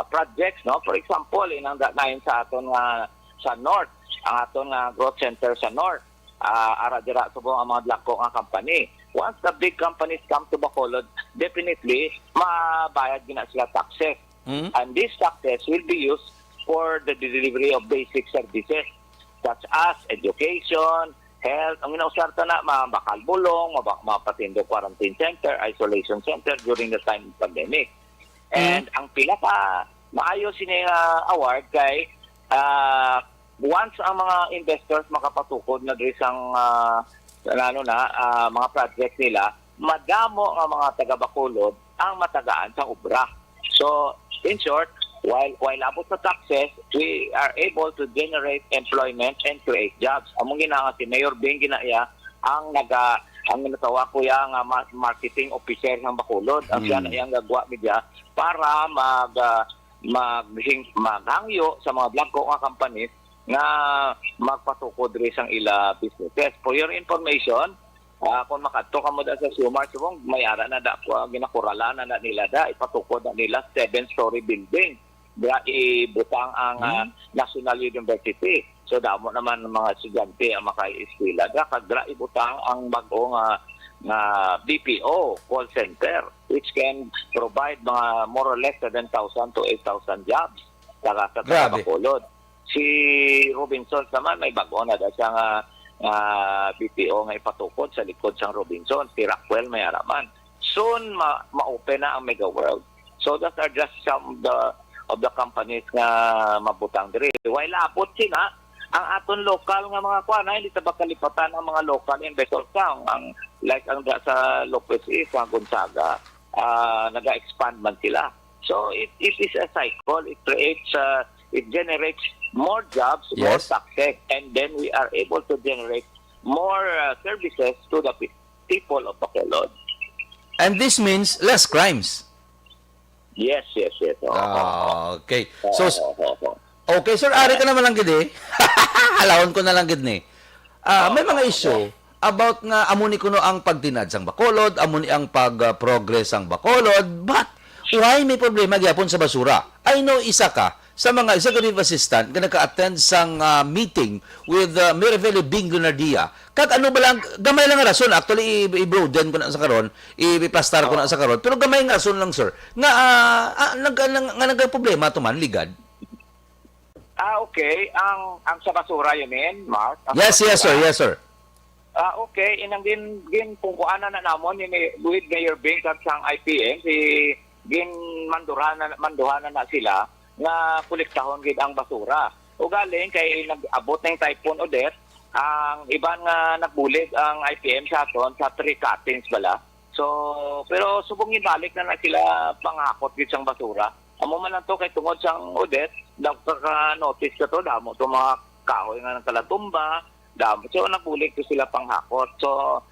projects, no? For example, inang nain sa aton nga sa north, ang aton nga growth center sa north, ara dira subong ang mga dako nga company. Once the big companies come to Bacolod, definitely mabayad gina sila taxes. And these taxes will be used for the delivery of basic services such as education, health. Ang minausarta na, mabakal bulong, mapatindo quarantine center, isolation center during the time of pandemic. And ang pila pa, maayo sini award kay once ang mga investors makapatukod na diri sang mga project nila, madamo ang mga taga-Bacolod ang matagaan sa obra. So, in short, while abot sa taxes, we are able to generate employment and create jobs. Among ginanga si Mayor Bing ginaya ang ginatawa ko yang marketing officer ng Bacolod. Ang siya na yang gagwa media para maghangyo sa mga blanco nga companies nga magpatukod rin sang ila businesses. For your information, kung makadto ka mo da sa Sumar, subong mayara na da ginakuralan na nila da, ipatukod na nila 7-story building. Ibutang ang National University. So damo naman ng mga estudyante ang makaieskwela da kadra ibutang ang bag-o nga BPO call center which can provide mga more or less 7,000 to 8,000 jobs sa Bacolod. Si Robinson naman may bag-o na da siya nga BPO nga ipatukod sa likod sang Robinson. Si Rockwell may araman. Soon ma-open na ang Mega World. So that are just some of the companies nga mabutang diri. While abot sila, ang aton local nga mga kuana hindi ta bakalipatan ang mga local investors ang like ang sa Lopez East, sa Gonzaga, naga-expand man sila. So it is a cycle. It generates more jobs, more success, and then we are able to generate more services to the people of Bacolod. And this means less crimes. Yes. Okay. So, okay, sir, ari ka naman lang gid eh. Alawon ko na lang gid ni. May mga issue about nga amuni kuno ang pagtinad sang Bacolod, amuni ang pag-progress sang Bacolod, but why may problema gyapon sa basura? I know isa ka sa mga executive assistant nga naka-attend sang meeting with Mirabelle Bing Lunardia. Kag ano ba lang, gamay lang nga rason. Actually, i-broaden ko na sa karon, i-plastar ko na sa karon. Pero gamay nga rason lang, sir. Nga, nagka-problema ito man, ligad. Okay. Ang sa basura, you mean, Mark? Yes, sir. Okay. Inang pungkuanan na namon with Mayor Bing at sang IPM, manduhanan na sila nga kolektahon gid ang basura. O galing kay nag-abot ng Typhoon Odette, ang iban nga nagbulig ang IPM sa aton sa 3 cuttings bala. So, pero subong balik na sila pangakot gid sang basura. Amo man lang to kay tungod sang Odette, notice ka to damo to mga kahoy nga nagkalatumba, damo. So nagbulig to sila panghakot. So,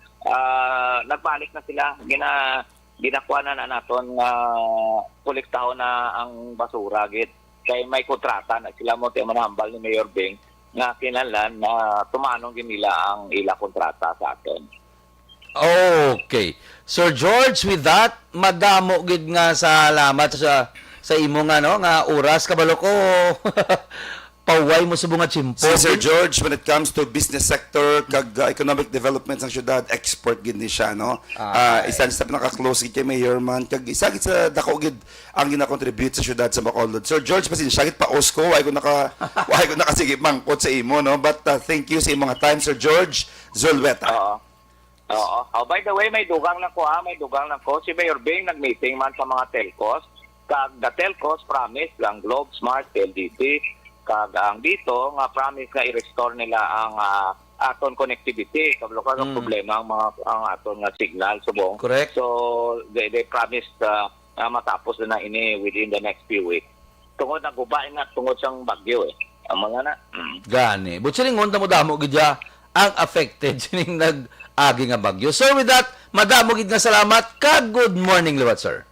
nagbalik na sila ginakuha na naton nga kolektahon na ang basura gid kay may kontrata na sila mo tayo manambal ni Mayor Bing nga kinahanglan na tumanong gid nila ang ila kontrata sa aton. Okay. Sir George, with that, madamo gid nga salamat sa imo nga nga oras kabalo ko. Paway mo sa bunga chimpo. Si Sir George, when it comes to business sector, kag economic development ng syudad, export gid ni siya, no? Isa sa pinaka-close gid kay Mayor man, kag isa gid sa dako gid ang gina-contribute sa syudad sa Bacolod. Sir George, pasensya gid pa Osco, way ko nakasige mangkot sa imo, no? But thank you sa imong time, Sir George Zulweta. Oo. By the way, may dugang na ko. Si Mayor Bing nag-meeting man sa mga telcos. Kag the telcos promise lang Globe, Smart, LDT, kag ang dito nga promise nga i-restore nila ang aton connectivity kablo ka ang problema ang aton nga signal subong. Correct. So they promised matapos na ini within the next few weeks. Tungod na gubain na tungod sang bagyo ang mga na. Gani. But silingon ta mo damo gid ang affected sining nag-agi nga bagyo. So with that, madamo gid nga salamat kag good morning liwat, sir.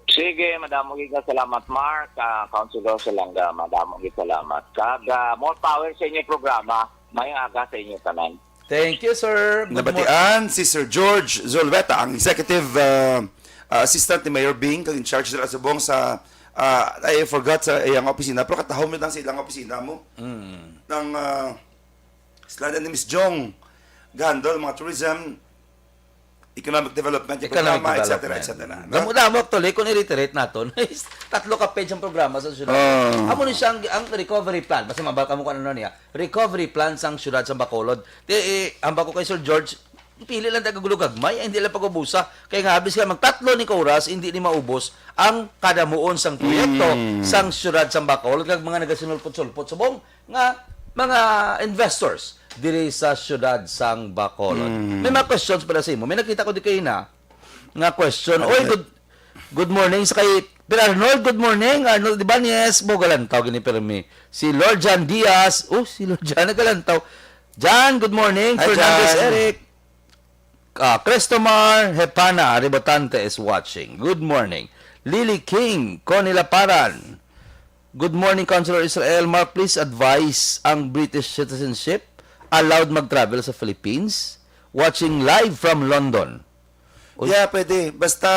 Sige, madamo gid salamat Mark, Councilor Salanga, madamo gid salamat. Kag more power sa inyo programa, may aga sa inyo tanan. Thank you, sir. Nabatian si Sir George Zulweta, ang executive assistant ni Mayor Bing, kag in charge sa subong sa I forgot sa iyang opisina, pero katahom lang sa ilang opisina mo. Ng slada ni Miss Jong Gandol, mga tourism economic development, yung Economic programa, etc., development. etc. No? Damo actually, kung i-reiterate natin, tatlo ka page ang programa sa syudad. Amo ni siya ang recovery plan. Basta mabalka mo kung ano niya. Recovery plan sang syudad sa Bacolod. Ang bako kay Sir George, pili lang tagagulog-agmay, hindi lang pag-ubusa. Kaya nga, habis ka magtatlo ni Kauras, hindi ni maubos ang kadamuon sang proyekto sang syudad sa Bacolod. Kag mga nagasinulpot-sulpot subong nga mga investors diri sa syudad sang Bacolod. May mga questions pala sa imo. May nakita ko di kayo na nga question. Oy, good morning sa kay Arnold, good morning. Arnold, di ba yes, Bogalantaw gini permi. Si Lord John Diaz. Si Lord John nagalantaw. John, good morning. Hi, Fernandez John. Eric. Cristomar Hepana Ribotante is watching. Good morning. Lily King, Conilaparan. Good morning, Councilor Israel. Mark, please advise ang British citizenship allowed mag-travel sa Philippines? Watching live from London. Yeah, pwede. Basta,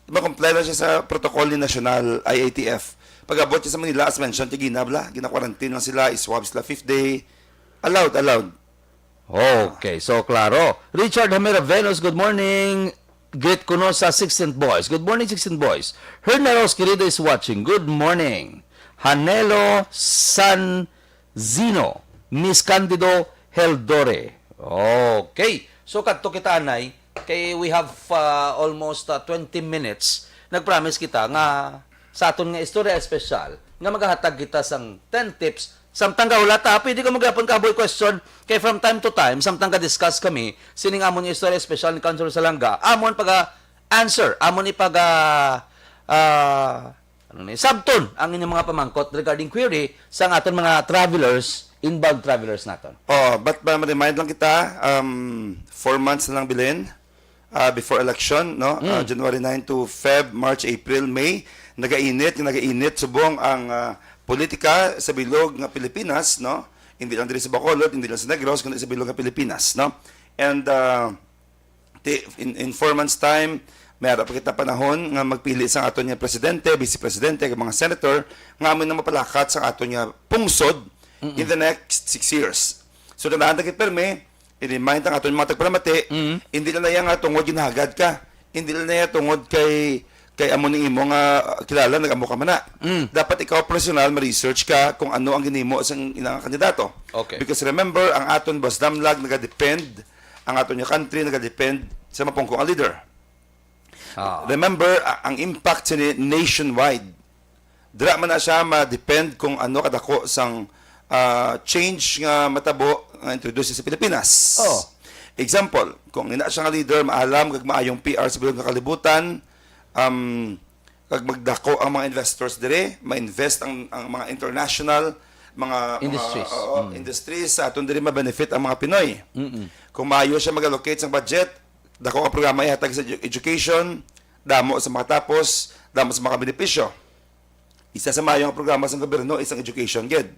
di ba, comply lang siya sa protocol ni National IATF. Pag-abot siya sa Manila, as mentioned, gina-quarantine lang sila, iswab sila 5th day. Allowed. Okay, so klaro. Richard Hamira Venus, good morning. Great kuno sa 16th Boys. Good morning, 16th Boys. Hernaros Querido is watching. Good morning. Hanelo Sanzino. Miss Candido Heldore. Okay. So, kadto kita, anay, kay we have almost 20 minutes. Nag-promise kita nga sa aton nga Istorya Espesyal nga maghahatag kita sang 10 tips samtang kaulata. Pwede ka magyapon kaboy question kay from time to time samtang ka-discuss kami sining amon nga Istorya Espesyal ni Councilor Salanga. Amon pag-answer. Amon ipag sabton ang inyong mga pamangkot regarding query sa aton mga travelers, inbound travelers naton. But ma-remind lang kita, 4 months na lang bilhin before election, no? January 9 to Feb, March, April, May. Nagainit subong ang politika sa bilog ng Pilipinas, no? Hindi lang diri sa Bacolod, hindi lang sa Negros, kundi sa bilog ng Pilipinas, no? And in 4 months time, mayroon pa kita panahon nga magpili sa aton niya presidente, vice-presidente, mga senator, nga amin na mapalakat sa aton niya pungsod in the next 6 years. So, nanaan na perme, i-remind ang aton mga tagpalamati, hindi lang na yan nga tungod ginahagad ka. Hindi lang na yan tungod kay amo ni imo nga kilala, nag-amo ka man na. Dapat ikaw personal, ma-research ka kung ano ang ginimo sa inang kandidato. Okay. Because remember, ang aton basdamlag nagadepend, ang aton niya country nagadepend sa mapungkong ang leader. Remember, ang impact sa nationwide. Dira man na siya ma-depend kung ano kadako sang change nga matabo nga introduce sa Pilipinas. Example, kung ina siya nga leader, maalam kag maayong PR sa bilog nga kalibutan, kag magdako ang mga investors dire, ma-invest ang mga international mga industries sa aton dire ma-benefit ang mga Pinoy. Kung maayo siya mag-allocate sa budget, dako ang programa ihatag sa education, damo sa makatapos, damo sa mga benepisyo. Isa sa mayong programa sa gobyerno isang education gid.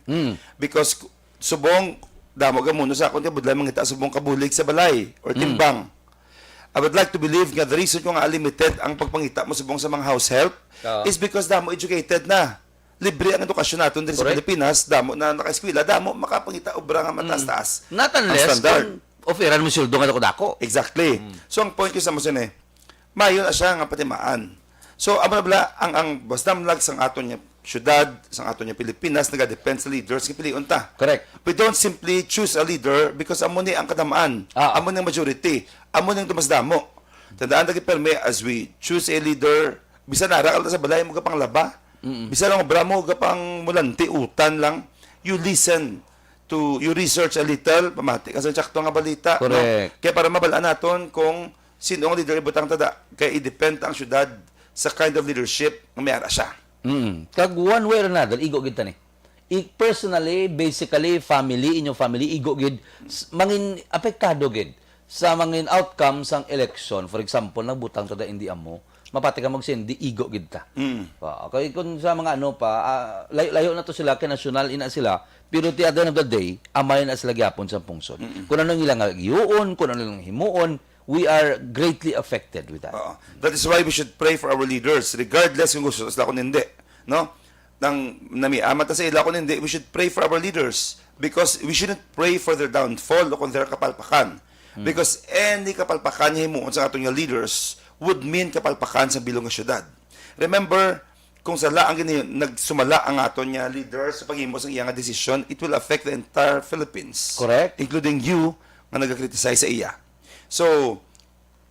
Because subong damo gamuno sa akon budlay mangita subong kabulig sa balay or timbang. I would like to believe nga the reason kung nga limited ang pagpangita mo subong sa mga house help is because damo educated na. Libre ang edukasyon natin din sa Pilipinas, damo na naka-eskwela, damo makapangita obra nga mataas-taas. Not unless kung offeran mo sildo nga dako. Exactly. So ang point ko sa mo mayon na siya nga patimaan. So, amo na bala, ang basdamlag sang aton niya syudad, sang aton niya Pilipinas, naga-depend sa leaders, piliun ta. Correct. We don't simply choose a leader because amo ni ang kadamaan, amo ni ang majority, amo ni ang dumasdamo. Tandaan na perme, as we choose a leader, bisa narakal sa balay mo kapang laba, bisa lang obra mo kapang mulanti, utan lang, you listen to, you research a little, pamati, kasi tsakto nga balita. Correct. No? Kaya para mabalaan naton kung sino ang leader ibutang tada, kaya i-depend ang syudad sa kind of leadership na may ara siya. Kag one way or another, igo gid tani. Personally, basically, inyong family, igo gid, mangin apektado gid sa mangin outcome sang election. For example, nagbutang tada hindi amo, mapati ka magsendi, igo gid ta. Okay, kung sa mga ano pa, layo na to sila, kay national ina sila, pero at the end of the day, amay na sila gyapon sa pungsod. Kung ano ilang giuon, kung ano ilang himuon, we are greatly affected with that. That is why we should pray for our leaders, regardless kung gusto sila kung hindi. No? Nang namiamat sa ila kung hindi, we should pray for our leaders because we shouldn't pray for their downfall o kung their kapalpakan. Because any kapalpakan niya himuon sa atong leaders would mean kapalpakan sa bilong nga syudad. Remember, kung sala ang nagsumala ang aton niya leaders sa paghimo sa iyang desisyon, it will affect the entire Philippines. Correct. Including you nga nagkriticize sa iya. So,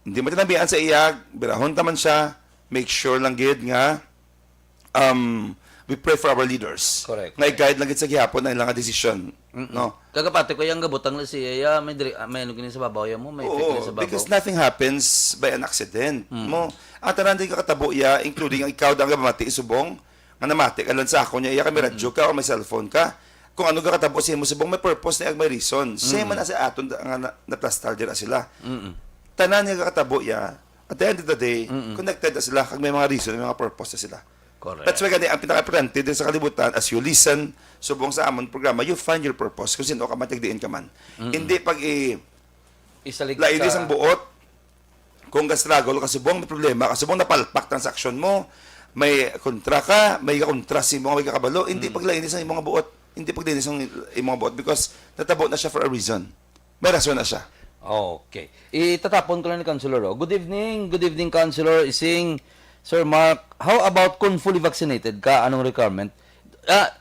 hindi mo tinabihan sa iya, birahon taman siya, make sure lang gid nga we pray for our leaders. Correct. Nga i-guide lang gid sa gihapon ang ilang desisyon. No? Kagapate ko yung gabutang na siya, may ano gini sa babaw yan mo, may effect gini sa babaw. Because nothing happens by an accident. Mo, ang tanan din kakatabo iya, including ang ikaw dang gamati isubong, nga namati ka lang sa ako niya, iya ka may radyo ka o may cellphone ka. Kung ano kakatabo siya mo subong, may purpose na may reason. Same man na sa aton nga na-plastar na sila. Tanan niya kakatabo iya, at the end of the day, connected na sila, kag may mga reason, may mga purpose na sila. Correct. That's why gani ang pinaka-importante din sa kalibutan, as you listen, subong sa amon programa, you find your purpose kung sino ka man, tagdiin ka man. Hindi pag Isalig lainis ang buot, kung ka-struggle, kasubong may problema, kasubong napalpak transaction mo, may kontra ka, may kontra si mga may kakabalo, hindi pag lainis ang mga buot, hindi pag lainis ang mga buot because natabo na siya for a reason. May rason na siya. Okay. Itatapon ko lang ni Councilor. Good evening, Councilor Ising. Sir Mark, how about kung fully vaccinated ka? Anong requirement?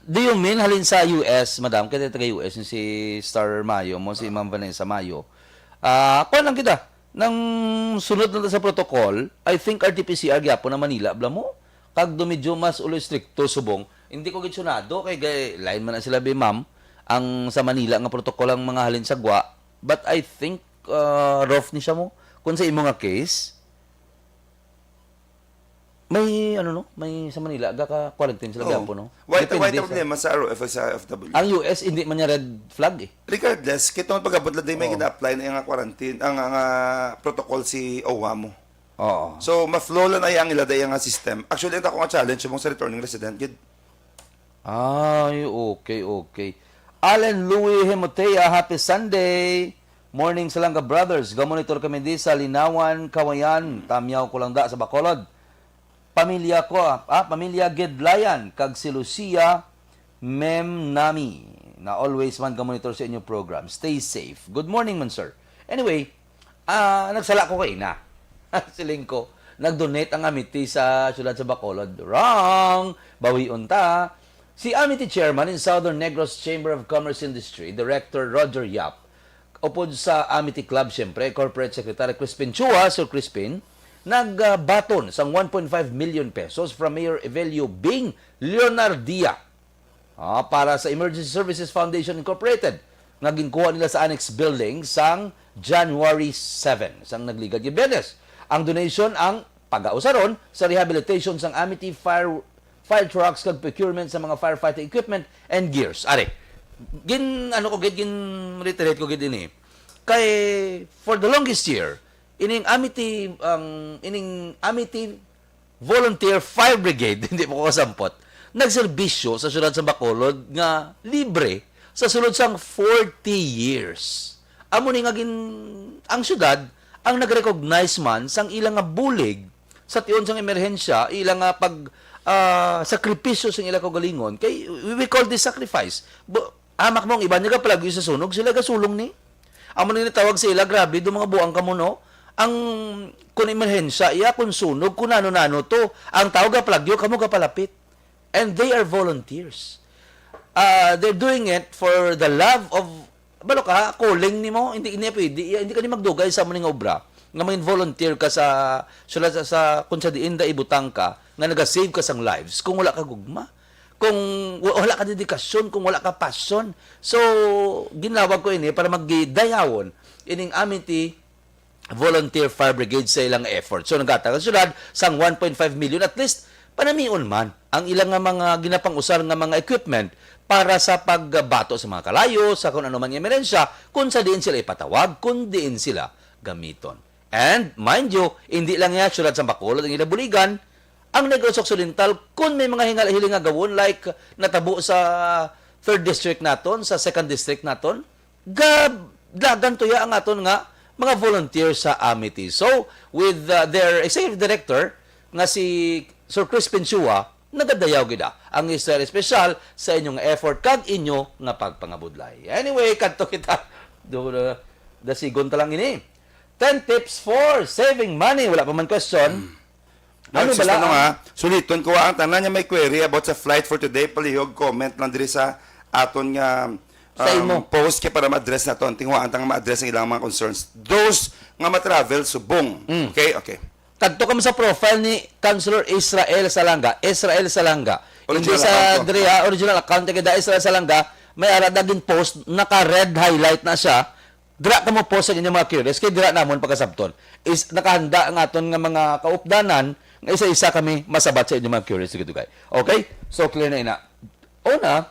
Do you mean halin sa US, madam? Kaya taga US yung si Star Mayo mo, si Ma'am Vanessa Mayo. Kuha lang kita. Nang sunod na sa protocol, I think RT-PCR gyapo na Manila. Bla mo? Kag dumidyo mas ulo stricto subong. Hindi ko gitsunado kay line man na sila bi ma'am ang sa Manila nga protocol ang mga halin sa gwa. But I think rough ni siya mo. Kung sa imo nga case, may may sa Manila ka quarantine sila gapo no. White problema sa ROF sa FW. Ang US hindi man niya red flag eh. Regardless, kitong pagabot lang may gina-apply na yung quarantine, ang protocol si OWA mo. Oo. So, ma-flow lang na yung iladay ang system. Actually, ito ako nga challenge yung sa returning resident. Ay, okay. Allen Louis Hemotea, happy Sunday. Morning Salanga Brothers. Gamonitor kami di sa Linawan, Kawayan. Tamyaw ko lang da sa Bacolod. Pamilya ko, pamilya Gedlayan, kag si Lucia Mem Nami, na always man gamonitor sa inyong program. Stay safe. Good morning man, sir. Anyway, nagsala ko kay ina. Siling ko, nag-donate ang amity sa syudad sa Bacolod. Wrong! Bawion ta. Si Amity Chairman in Southern Negros Chamber of Commerce Industry, Director Roger Yap, upod sa Amity Club, siyempre, Corporate Secretary Crispin Chua, Sir Crispin, nagbaton sang 1.5 million pesos from Mayor Evelio Bing Leonardia para sa Emergency Services Foundation Incorporated. Naginkuha nila sa annex building sang January 7, sang nagligad yung Benes. Ang donation ang pag-ausaron sa rehabilitation sang Amity fire trucks kag procurement sa mga firefighting equipment and gears. Are, gin reiterate ko gid ini. Kay for the longest year, ining Amity Volunteer Fire Brigade, hindi po ko kasampot, nagserbisyo sa syudad sa Bacolod nga libre sa sulod sang 40 years. Amo ni nga ang syudad ang nag-recognize man sang ilang nga bulig sa tion sang emerhensya, ilang nga sakripisyo sang ilang kagalingon kay we call this sacrifice. Amak mong iba niya palagi sa sunog, sila gasulong ni. Amo ni tawag sa ila, grabe do mga buang kamo no. Ang kung emerhensya, iya kung sunog, kung ano-nano to, ang tawag ka plagyo, kamo ka palapit. And they are volunteers. They're doing it for the love of, balo ka, calling ni mo, hindi pwede, hindi ka ni magdugay sa muning obra, nga mag-volunteer ka sa kung sa diin da ibutang ka, nga nag-save ka sang lives, kung wala ka gugma, kung wala ka dedikasyon, kung wala ka passion. So, ginawag ko ini para magdayawon, ining Amity Volunteer Fire Brigade sa ilang effort. So, nagatagal syudad sang 1.5 million, at least, panamion man ang ilang mga ginapang-usar nga mga equipment para sa pagbato sa mga kalayo, sa kung ano man yung emerensya, kung sa diin sila ipatawag, kung diin sila gamiton. And, mind you, hindi lang yan syudad sa Bacolod, ang ilabuligan, ang Negros Occidental, kung may mga hiling nga gawon, like natabo sa 3rd District naton, sa 2nd District naton, dagan tuya ang aton nga mga volunteers sa Amity. So, with their executive director, nga si Sir Crispin Chua, nagadayaw gida ang Istorya Espesyal sa inyong effort kag inyo nga pagpangabudlay. Anyway, kadto kita Dasigon ta lang ini. 10 tips for saving money. Wala pa man question. Ano bala? nga, suliton ko ang tanan niya may query about sa flight for today. Palihog, comment lang diri sa aton nga Sa imo. post kaya para ma-address na to. Tingwa ang ma-address ang ilang mga concerns. Those nga ma-travel, subong. Okay. Kadto ka mo sa profile ni Councilor Israel Salanga. Israel Salanga. Hindi Original sa account to. Drea, original account kay Israel Salanga, may ara daging post naka-red highlight na siya. Dira ka mo post sa inyong mga curious kay dira namon pagkasabton. Is nakahanda ang aton nga mga kaupdanan nga isa-isa kami masabat sa inyong mga curious gitu kay. Okay? So clear na ina. Una,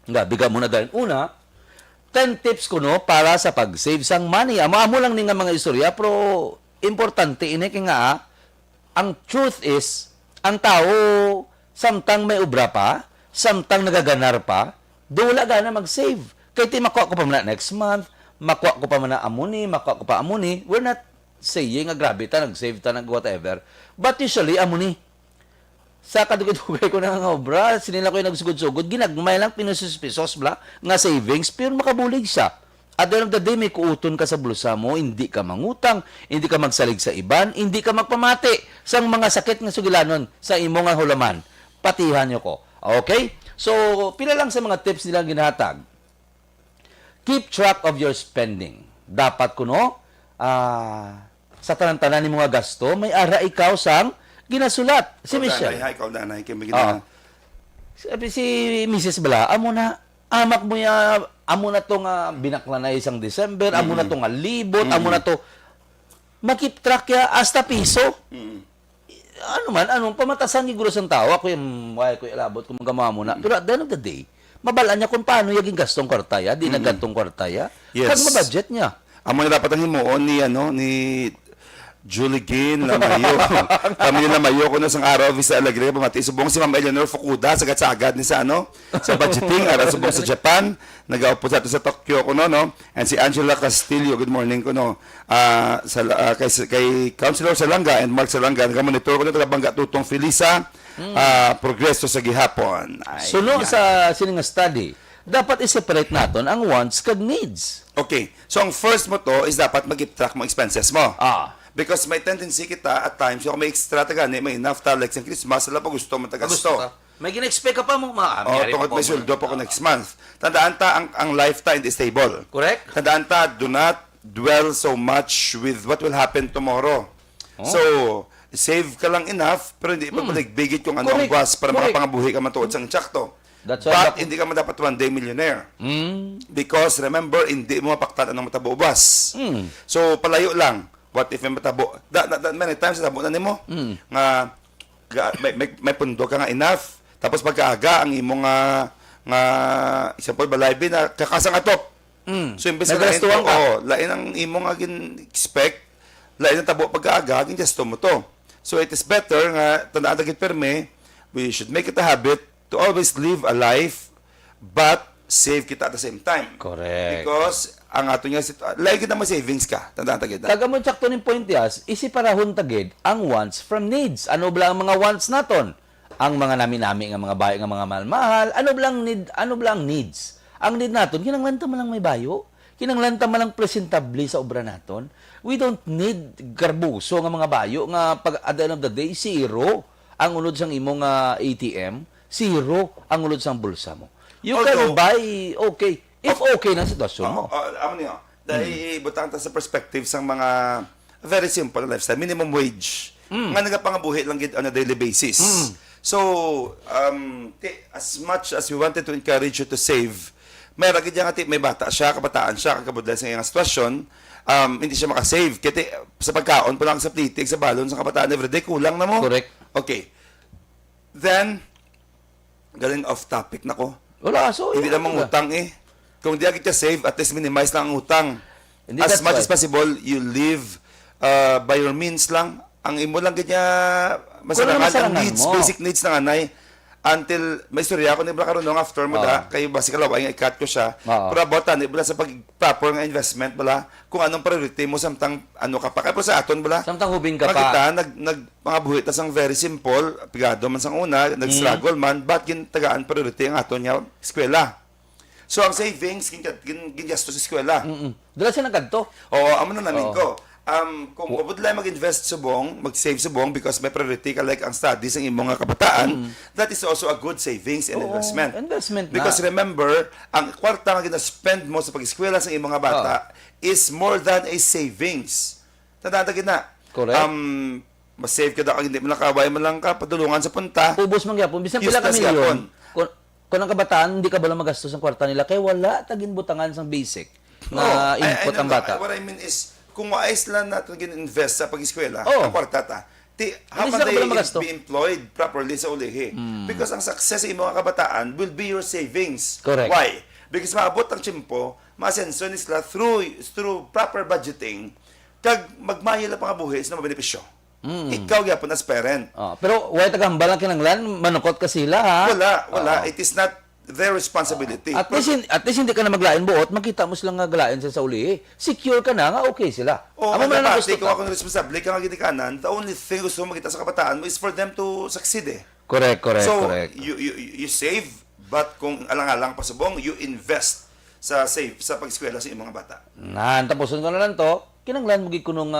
nga biga muna dahil. Una, 10 tips kuno para sa pag-save sang money. Amo lang ni nga mga istorya pero importante ini kay nga ang truth is ang tao samtang may ubra pa, samtang nagaganar pa, wala gana mag-save. Kaya ti makuha ko pa man next month, makuha ko pa man amuni, makuha ko pa amuni. We're not saying nga grabe ta, nag-save ta, nag-whatever. But usually, amuni. Sa kadugay ko na nga obra, sinila ko yung nagsugod-sugod, ginagmay lang pinusos-pisos bla, nga savings, pero makabulig siya. At the end of the day, may kuuton ka sa bulsa mo, hindi ka mangutang, hindi ka magsalig sa iban, hindi ka magpamati sa mga sakit nga sugilanon sa imo nga hulaman. Patihan nyo ko. Okay? So, pila lang sa mga tips nilang ginahatag. Keep track of your spending. Dapat kuno, sa tanan-tanan ni mga gasto, may ara ikaw sang ginasulat. Si Michelle. Ikaw danay. Sabi si Mrs. Bala, amo na, amak mo ya, amo na to nga binakla na isang December, amo na to nga libot, amo na to, makip track ya hasta piso. Anong pamatasan ni gulos ang tao, ako yung ilabot kung magama mo na. Pero at the end of the day, mabalaan niya kung paano yung gastong kwartaya, di na gantong kwartaya, kag mabudget niya. Amo na dapat ang himuon ni Julie Gin Lamayo. Kami Lamayo ko na sang araw visa alegre pamati subong si Ma'am Eleanor Fukuda sagad ni sa sa budgeting ara subong sa Japan nagaupo sa Tokyo ko no and si Angela Castillo good morning ko kay Councilor Salanga and Mark Salanga naga-monitor ko na taga Bangga Tutong Felisa progreso sa gihapon. Suno sa sining study dapat i-separate naton ang wants kag needs. Okay. So ang first mo to is dapat mag-keep track mo expenses mo. Because may tendency kita at times, yung may extra tagani, may enough ta, like sa Christmas, sila pa gusto mo tagasto. May gina-expect ka pa mo, tungkol may sweldo pa ko next month. Tandaan ta, ang lifetime is stable. Correct. Tandaan ta, do not dwell so much with what will happen tomorrow. So, save ka lang enough, pero hindi pa paligbigit yung ang gas para makapangabuhi ka matuod sang tsakto. But hindi ka man dapat one day millionaire. Because remember, hindi mo mapaktan ang matabo ubas. So, palayo lang. What if may matabo? Many times natabo na nimo nga may pundo ka nga enough. Tapos pagkaaga ang imo nga example balay na kakasang atop. So imbes na lain ang imo nga gin-expect, lain ang tabo pagkaaga, gin gasto mo to. So it is better nga tandaan dagit perme, we should make it a habit to always live a life but save kita at the same time. Correct. Because ang ato nga lagi kita mo savings ka. Tandaan tagid. Tagamon sakto ning point yas, isiparahon tagid ang wants from needs. Ano bala ang mga wants naton? Ang mga nami-nami nga mga bayo nga mga mahal-mahal, ano blang needs? Ang need naton kinahanglan ta man lang may bayo. Kinahanglan ta man lang presentable sa obra naton. We don't need garbuso nga mga bayo nga pag at the end of the day zero ang unod sang imong ATM, zero ang unod sang bulsa mo. You can buy okay. If okay na sitwasyon mo. Amo niyo. Dahil butang ta sa perspective sang mga very simple lifestyle, minimum wage. Nga nagapangabuhi lang gid on a daily basis. So, as much as we wanted to encourage you to save, may ragid yang may bata siya, kabataan siya, kagabudlay sa iyang sitwasyon, hindi siya makasave. Kaya sa pagkaon pa lang sa plitig, sa balon, sa kabataan everyday, kulang na mo. Correct. Okay. Then, galing off topic na ko. Wala, so hindi na mangutang Kung di agad ka save, at least minimize lang ang utang. As much as possible, you live by your means lang. Ang imo lang kanya masalangan ang needs, basic needs ng anay. Until, may istorya ako, nibla karon after mo kayo basic kalaway nga i-cut ko siya. Pero abotan, nibla sa pag-proper nga investment, bala, kung anong priority mo, samtang ano ka pa. Kaya po sa aton, bala, samtang hubing ka pa. Mga buhit tas ang very simple, pigado man sang una, nag-struggle man, but tagaan priority ang aton nga eskwela. So ang savings gingasto sa eskwela. Dala siya nagkanto. Oo, amo na namin ko. Kung mabudlay mag-invest subong, mag-save subong because may priority ka like ang studies ng imong mga kabataan, that is also a good savings and investment. Investment na. Because remember, ang kwarta nga gina-spend mo sa pag-eskwela sa imong mga bata is more than a savings. Tandaan na. Correct. Mas-save ka daw kung hindi mo nakaway mo lang ka, padulungan sa punta. Ubos man gyapon. Bisan pila ka Useless milyon. gyapon. Kung ang kabataan, hindi ka bala magastos ang kwarta nila, kaya wala tagin butangan sang basic na input ang bata. What I mean is, kung maayos lang natin gin-invest sa pag-eskwela, Oh. ang kwarta ta, how Hindi sila can kabala they magasto. be employed properly sa ulihi? Because ang success sa imong mga kabataan will be your savings. Correct. Why? Because maabot ang tsimpo, masenso nila through proper budgeting, kag magmayo lang mga buhis na mabenepisyo. Ikaw gyapon as parent. Pero why tagambal lang kinanglan, manukot ka sila ha. Wala. It is not their responsibility. At least hindi ka na maglain buot, makita mo silang nga galain sa uli. Secure ka na nga, okay sila. Ang man ang gusto kung ako responsable, ka nga ginikanan, the only thing gusto mo makita sa kabataan mo is for them to succeed Correct. So, correct. you save, but kung alang-alang pasubong, you invest sa pag-eskwela sa imong mga bata. Tapusin ko na lang to. Kinanglan mo kunong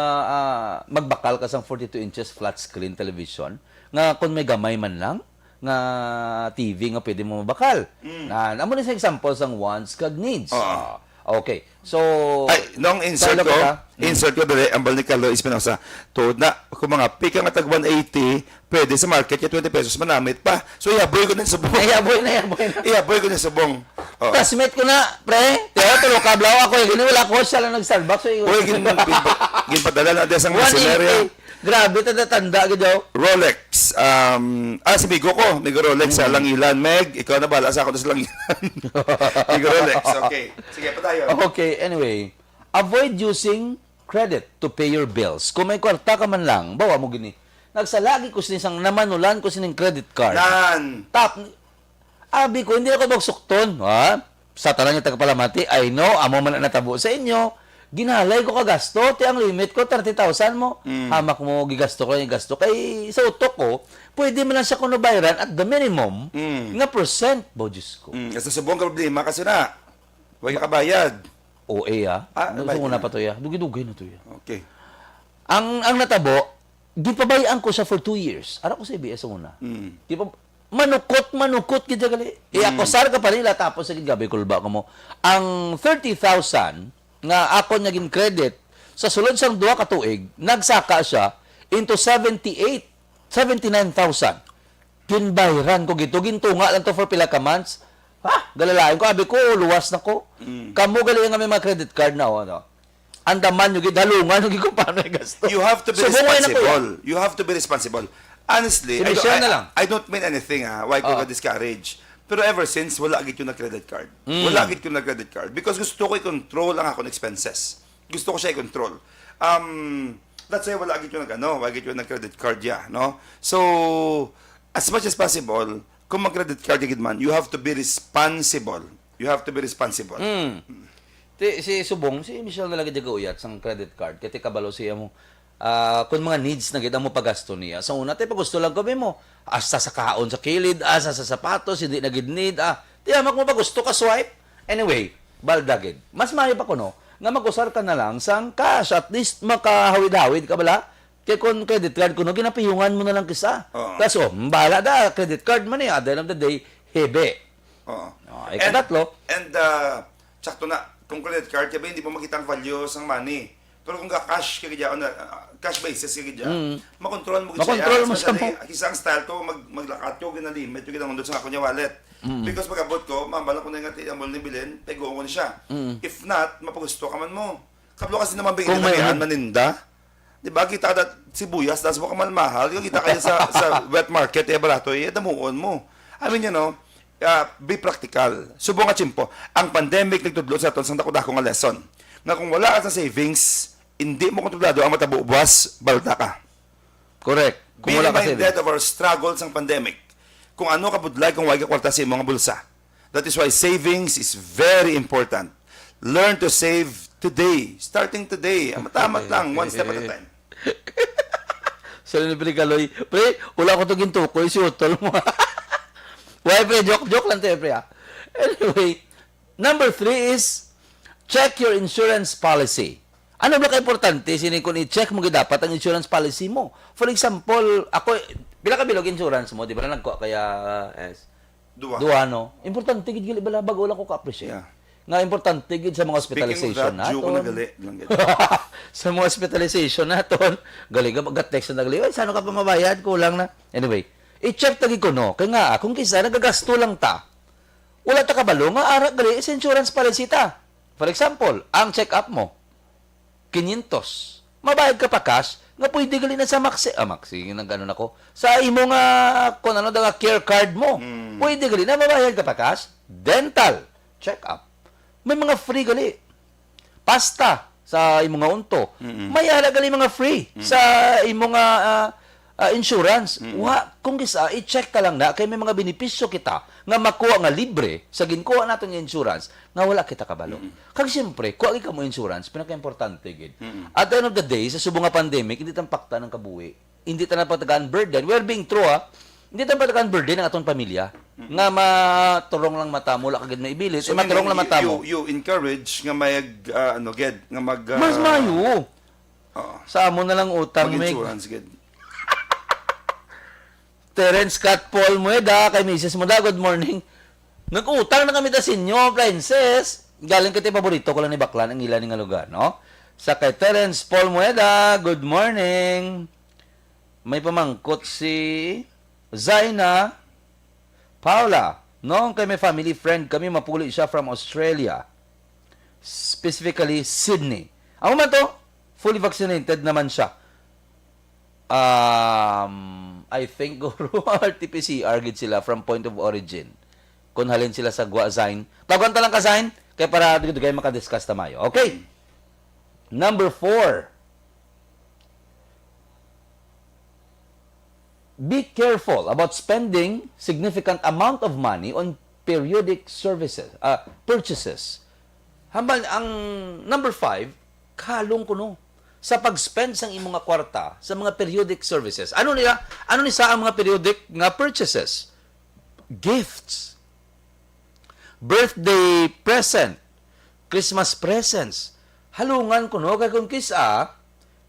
magbakal ka sang 42 inches flat screen television nga kung may gamay man lang nga TV nga pwede mo mabakal. Amo ni sa example sang wants kag needs. Okay. So Nung insert ko dali, ang balik kalo is pinasa. Tuod na, kung mga pika nga tag 180, pwede sa market ya 20 pesos manamit pa. So iyaboy ko na sa subong. Iyaboy ko na sa subong. Classmate ko na, pre. Tulo kablaw ako. Wala ko siya lang nag-Starbucks. Uy, ginpadala na din sa miseria. 180. Grabe, tanda gid Rolex. Si Migo ko. Migo Rolex sa Langilan. Meg, ikaw na bala sa ako sa Langilan. Migo Rolex. Okay. Sige, pa tayo. Okay, anyway. Avoid using credit to pay your bills. Kung may kwarta ka man lang, bawa mo gini. Nagsalagi ko sinisang namanulan ko sining credit card. Abi ko, hindi ako magsukton. Sa tanan niya tagapalamati, I know, amo man na natabo sa inyo. Ginalay ko kagasto, ang limit ko 30,000 mo. Hamak mo gigasto ko yung gasto. Kay sa utok ko, pwede mo lang siya kuno bayaran at the minimum nga percent, bo Diyos ko. Sa subong ka problema kasi na, huwag ka bayad. OA bayad Gusto mo na na. pa to ya. Dugay na to ya. Okay. Ang natabo, gipabayaan ko siya for 2 years. Ara ko sa ABS una. Manukot kita gali. Akosar ka pa nila tapos sa gabi kulba ko mo. Ang 30,000 nga ako naging credit sa sulod sang 2 ka tuig, nagsaka siya into 79,000. Kinbayran ko gito, gintunga lang to for pila ka months. Galalain ko, abi ko, luwas na ko. Kamo gali nga may mga credit card na andaman yung gidalungan yung kung paano gasto. You have to be responsible. You have to be responsible. Honestly, I don't mean anything why ko discourage. Pero ever since, wala agad yung na-credit card. Wala agad yung na-credit card. Because gusto ko i-control ang akong expenses. Gusto ko siya i-control. That's why wala agad yung na-credit card no? So, as much as possible, kung mag-credit card agad man, you have to be responsible. You have to be responsible. Si Subong, si Michelle na lagi uyat sang credit card. Kaya kabalo siya mo, kung mga needs na kita mo pagasto niya. Sa una, pa gusto lang kami mo. Asa sa kaon sa kilid, asa sa sapatos, hindi na gid need. Tiyamak mo pa gusto ka swipe. Anyway, baldagid. Mas maayo pa ko no, nga mag-usar ka na lang sang cash. At least makahawid-hawid ka bala. Kaya kung credit card ko no, ginapiyungan mo na lang kisa. Kaso, bahala da, credit card man at the end of the day, hebe. Ikatatlo. And sakto na, kung credit card, kaya hindi mo makita ang value sang money. Pero kung cash cash basis kaya makontrol mo Makontrol mo siya mo. Isang style to maglakat ko ginalimit yung ginamundot sa ako niya wallet. Because pag abot ko, mambala ko na yung amol ni bilin, pego ko na siya. If not, mapagusto ka man mo. Kablo kasi naman bigyan na maninda. Di ba? Kita ka sibuyas, das mo ka mahal. Kita kayo sa wet market, barato, damuon mo. I mean, be practical. Subong nga chimpo, ang pandemic nagtudlo sa aton sang dako-dako nga lesson. Na kung wala ka sa savings, hindi mo kontrolado ang matabo buwas, balta ka. Correct. Be reminded of our struggles ang pandemic. Kung ano ka budlay kung wag ka kwarta sa imong bulsa. That is why savings is very important. Learn to save today. Starting today. Matamat lang, one step at a time. Sila ni Pre, Pre, wala ko ito gintukoy, si Utol mo. Why, Pre, joke lang tayo, Pre, Anyway, Number 3 is, check your insurance policy. Ano ba ka-importante? Sini kung i-check mo dapat ang insurance policy mo. For example, ako, pila ka bilog insurance mo, di ba na nagkuha kaya Duwa, no? Importante gid gali bala bago lang ko ka-appreciate. Yeah. Nga importante gid sa mga hospitalization Speaking of that, naton. gali lang gid. Sa mga hospitalization naton, gali ka mag-text na gali, ay sano ka pa mabayad, kulang na. Anyway, i-check tagi ko no, kay nga kung kisa nagagasto lang ta. Wala ta kabalo nga ara gali sa insurance policy ta. For example, ang check-up mo 500. Mabayad ka pa cash, nga pwede gali na sa Maxi. Maxi, nang ganun ako. Sa imo nga, kung ano nga care card mo, pwede gali na mabayad ka pa cash. Dental, check-up. May mga free gali. Pasta, sa imo nga unto. May ala gali mga free sa imo nga insurance. Kung kisa, i-check ka lang na, kay may mga benepisyo kita nga makuha nga libre sa ginkuha natin yung insurance nga wala kita kabalo. Kag siyempre, kuha ka mo insurance, pinaka-importante gid. At the end of the day, sa subong nga pandemic, hindi tampakta ng kabuhi. Hindi ta napatagaan burden. Well, being true, hindi ta napatagaan burden ang atong pamilya. Nga maturong lang mata mo, wala kagid maibilit. So, maturong lang mata mo. You encourage nga may nga mag Mas mayo. Sa amo na lang utang mag-insurance gid. Terence Cat Paul Mueda, kay Mrs. Muda, good morning. Nag-utang na kami ta sinyo, princess. Galing kita paborito ko lang ni Baklan, ang ilan nga lugar, no? Sa kay Terence Paul Mueda, good morning. May pamangkot si Zaina Paula. No, kay may family friend kami, mapuli siya from Australia. Specifically, Sydney. Ako man to, fully vaccinated naman siya. I think guru RT-PCR gid sila from point of origin. Kung halin sila sa Guazain. Tawagan ta lang ka Zain kay para dito kayo maka-discuss tamayo. Okay. Number 4. Be careful about spending significant amount of money on periodic purchases. Hambal ang number 5, kalong kuno sa pag-spend sang imong nga kwarta sa mga periodic services. Ano ni sa ang mga periodic nga purchases? Gifts. Birthday present. Christmas presents. Halungan kuno kay kung kisa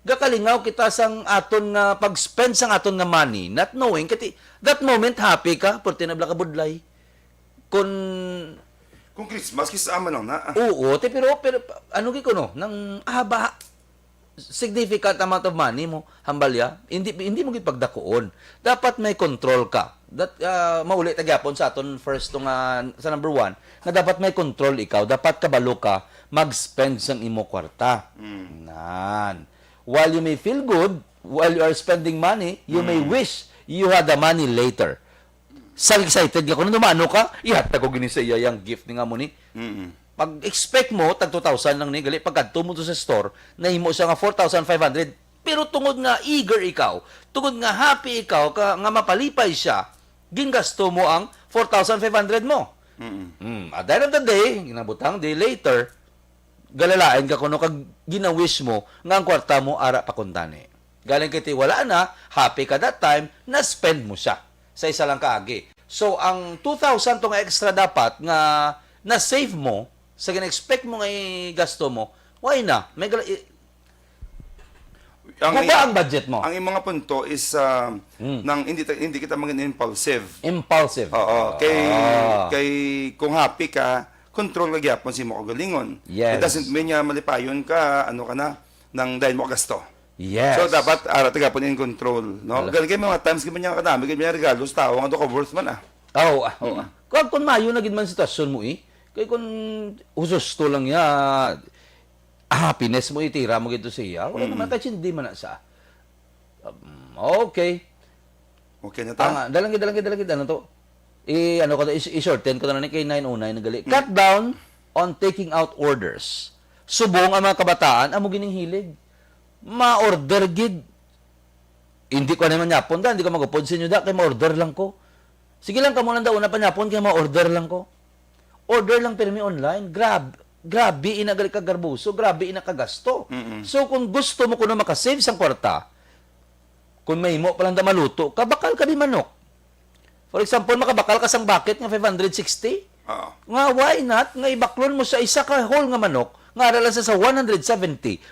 gakalingaw kita sang aton nga pag-spend sang aton nga money, not knowing kati that moment happy ka porti na ka budlay. Kung Christmas kisama lang na. Oo, pero ano gi kuno nang haba significant amount of money mo hambalya, hindi mo gid pagdakuon. Dapat may control ka. Mauli tagyapon sa aton first sa number 1 na dapat may control ikaw, dapat kabalo ka mag-spend sang imo kwarta. Nan. While you may feel good while you are spending money, you may wish you had the money later. Sa excited ka kuno dumano ka, ihatag ko gini sa iya yang gift ni nga mo ni. Pag-expect mo, tag 2,000 lang ni, gali, pagkadto mo to sa store, nahimo siya nga 4,500, pero tungod nga eager ikaw, tungod nga happy ikaw, nga mapalipay siya, gingasto mo ang 4,500 mo. At the end of the day, ginabutang day later, galalain ka kuno kag ginawish mo, nga ang kwarta mo, ara pakuntani. Galing kiti, wala na, happy ka that time, na-spend mo siya sa isa lang kaagi. So, ang 2,000 to nga extra dapat, nga na-save mo, sa gina-expect mo nga gasto mo, why na? May ang budget mo. Ang mga punto is nang hindi kita maging impulsive. Impulsive. Oo. Kay kung happy ka, control lagi apon si mo kagalingon. Yes. It doesn't mean malipayon ka, ano ka na, nang dahil mo gasto. Yes. So dapat tagapon in control, no? Galing kay mga times kay man kadami kay mga regalo sa tao ang ka worth man Oo. Kung mayo na gid man sitwasyon mo kay kun usos to lang ya happiness mo itira mo gito siya. Wala naman kay hindi man na sa. Okay. Okay na ta. Dalang ano to? Ano ko to i-shorten ko na ni kay 909 nagali. Cut down on taking out orders. Subong ang mga kabataan amo gining hilig. Ma-order gid. Hindi ko naman yapon da, hindi ko magupod sa inyo da kay ma-order lang ko. Sige lang kamo lang daw na panyapon kay ma-order lang ko. Order lang pirmi online. Grabe inagali ka garbuso, grabe ina kagasto. So kung gusto mo kuno makasave sang kwarta, kung may mo palang da maluto, kabakal ka di manok. For example, makabakal ka sang bucket nga 560. Oo. Nga, why not? Nga ibaklon mo sa isa ka whole nga manok, nga arala sa 170,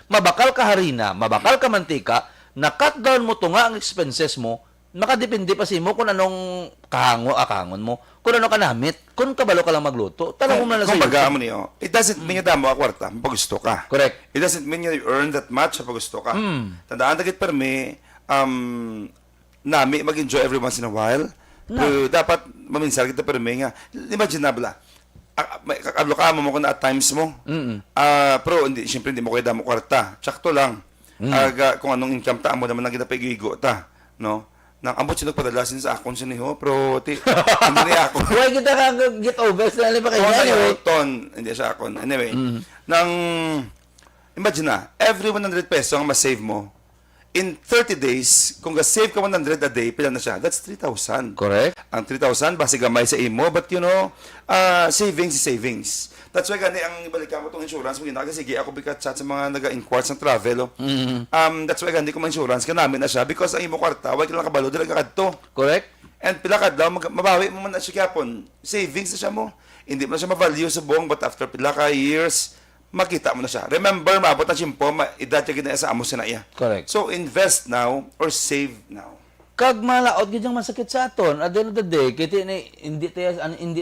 mabakal ka harina, mabakal ka mantika, na-cut down mo to nga ang expenses mo, makadepende pa si mo kung anong kahangon mo, kung ano ka namit, kung kabalo ka lang magluto, tanong mo na lang sa Kung baga YouTube. mo niyo, it doesn't mean nga damo ka kwarta, mapagusto ka. Correct. It doesn't mean you earn that much, mapagusto ka. Tandaan dagit per me, nami mag-enjoy every once in a while. Pero dapat maminsal kita per me nga, imagine na bala, kakablo ka mo kung na at times mo. Pero hindi, siyempre hindi mo kaya damo kwarta. Tsakto lang. Kung anong income ta mo naman na ginapagigo ta. No? Nang ambot siya nagpadalasin sa akon siya niyo, pero hindi niya ako. Why kita ka get over sa pa kayo? Anyway. Hindi siya akon. Anyway, imagine na, every 100 peso ang masave mo, in 30 days, kung ga-save ka 100 a day, pila na siya? That's 3,000. Correct. Ang 3,000, basi gamay sa imo, but you know, savings is savings. That's why gani ang ibalik mo itong insurance mo ginagawa. Sige, ako bigat chat sa mga nag-inquire sa travel. That's why gani ko ma-insurance ka namin na siya because ang imo kwarta, wag ka lang kabalo, dila ka kadto. Correct. And pila ka daw, mabawi mo man na siya kapon. Savings na siya mo. Hindi mo na siya ma-value sa buong, but after pila ka years, makita mo na siya. Remember, maabot na siyempo, edad siya ginaya sa amo sinaya. Correct. So, invest now or save now. Kag malaot gid ang masakit sa aton. At the end of the day, kiti ni hindi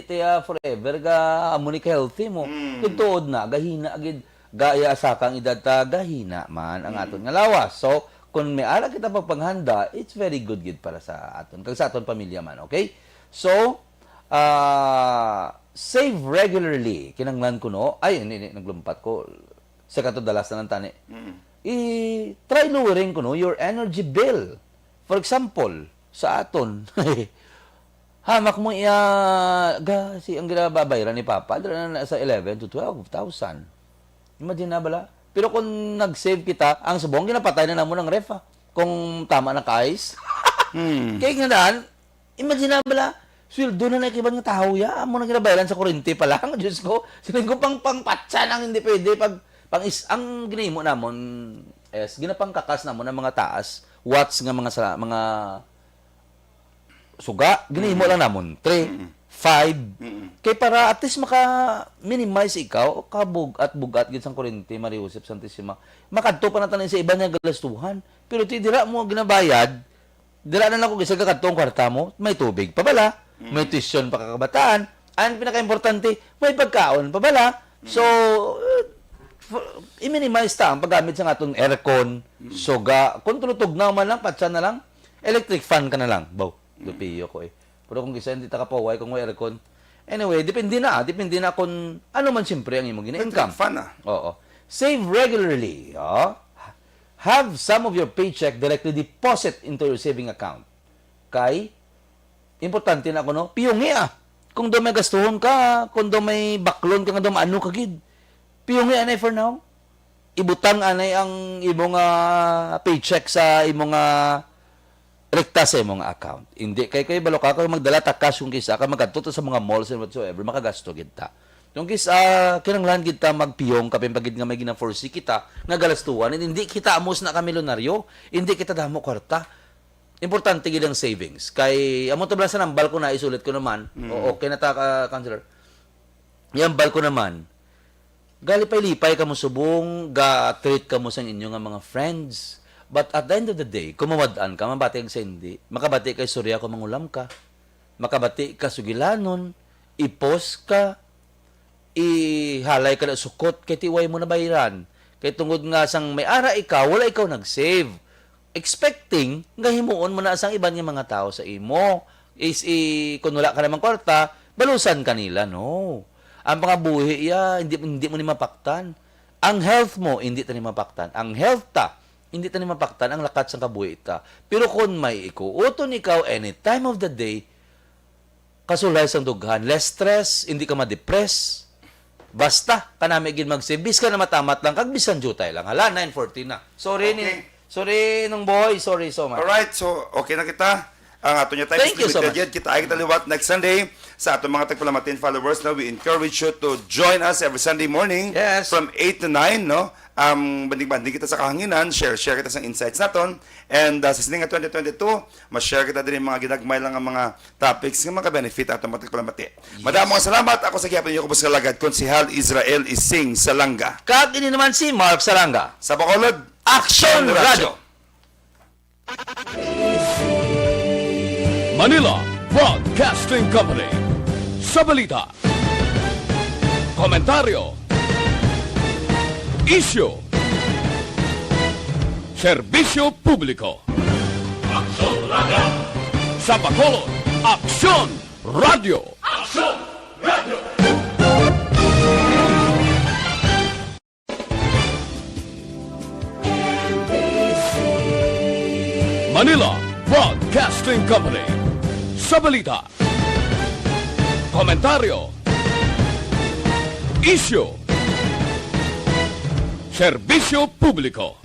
tayo forever ga amo ni healthy mo. Tuod na gahina gid gaya sa kang edad ta gahina man ang aton nga lawas. So, kung may ara kita pagpanghanda, it's very good gid para sa aton. Kag sa aton pamilya man, okay? So, save regularly. Kinanglan ko no. Ay, hindi naglumpat ko. Sa katodalas na ng tani. Try lowering ko no your energy bill. For example, sa aton, hamak mo si ang ginababayaran ni Papa, dala na sa 11 to 12,000. Imagine na bala? Pero kung nag-save kita, ang subong, ginapatay na namo ng ref, kung tama na ka-ice. Kaya nga daan, imagine na bala? Sweldo na nakikiban nga tao ya, mo na ginabayaran sa kurente pa lang. Diyos ko, sinig ko pang patsa nang hindi pwede. Ang ginimo namon, ginapang kakas namon ng mga taas, watts nga mga suga, ginihimo lang namon 3, 5 kay para at least maka-minimize ikaw bugat gid sang kurente Mariusip Santissima makadto pa na tanan sa iba nga galastuhan pero ti dira mo ginabayad dira na lang kung isa ka kadtong kwarta mo may tubig pa bala may tuition pa kakabataan ang pinaka-importante may pagkaon pa bala so i-minimize ta ang paggamit sa atong aircon, suga, kung tulutugnaw man lang, patsa na lang, electric fan ka na lang. Baw, lupiyo ko eh. Pero kung kisa hindi ta kapaway, kung may aircon. Anyway, depende na kung ano man siyempre ang imong gina-income. Electric fan Oo. Save regularly. Have some of your paycheck directly deposit into your saving account. Kay, importante na ako, no? Piyungi Kung do may gastuhon ka, kung do may baklon ka nga do maano kagid. Piyungi anay for now. Ibutang anay ang imong paycheck sa imong rekta sa imong account. Hindi kay balo ka magdala ta cash kung kisa ka magadto sa mga malls and whatsoever makagasto gid ta. Yung kisa kinanglan gid ta magpiyong kapin pagid nga may gina-foresee kita nga galastuan hindi kita amos na ka milyonaryo, hindi kita damo kwarta. Importante gid ang savings. Kay amo tabla sa nambal ko na isulit ko naman. O okay na ta Councilor. Yang bal ko naman galipay-lipay ka mo subong, ga-treat ka mo sa inyo nga mga friends. But at the end of the day, kung mawadaan ka, mabati ka sa hindi, makabati ka Istorya kung mangulam ka, makabati ka sugilanon, i-post ka, ihalay ka na sukot, kay tiway mo na bayaran. Kay tungod nga sang may ara ikaw, wala ikaw nag-save. Expecting, nga himuon mo na sang iban nga mga tao sa imo. Kung wala ka naman kwarta, balusan kanila, no. Ang pangabuhi, hindi mo ni mapaktan. Ang health mo, hindi ta ni mapaktan. Ang health ta, hindi ta ni mapaktan. Ang lakat sa kabuhi ta. Pero kung may ikuuton ikaw any time of the day, kasulay sang dughan, less stress, hindi ka ma-depress. Basta, kanami gin mag-save. Bis ka na matamat lang, kagbisan jutay lang. Hala, 9:40 na. Sorry, Okay. sorry nung boy. Sorry so much. Alright, so okay na kita. ang ato niya time Thank you so much. Kita ay kitaliwat next Sunday sa ato mga tagpalamatin followers. No? We encourage you to join us every Sunday morning Yes. from 8 to 9. No? Bandig-bandig kita sa kahanginan, share kita sa insights naton. And sa sininga 2022, ma-share kita din yung mga ginagmay lang ang mga topics nga maka-benefit ato mga tagpalamati. Madamang salamat. Ako sa kiyapin niyo ko sa lagad, Konsehal Israel Ising Salanga. Kag ini naman si Mark Salanga. Sa Bacolod, Action Radio. Manila Broadcasting Company. Sa balita, komentaryo, isyu, serbisyo publiko. Action Radio. Sa Bacolod, Aksyon Radio. Action Radio. Manila Broadcasting Company. Sa balita, komentaryo, isyu, serbisyo publiko.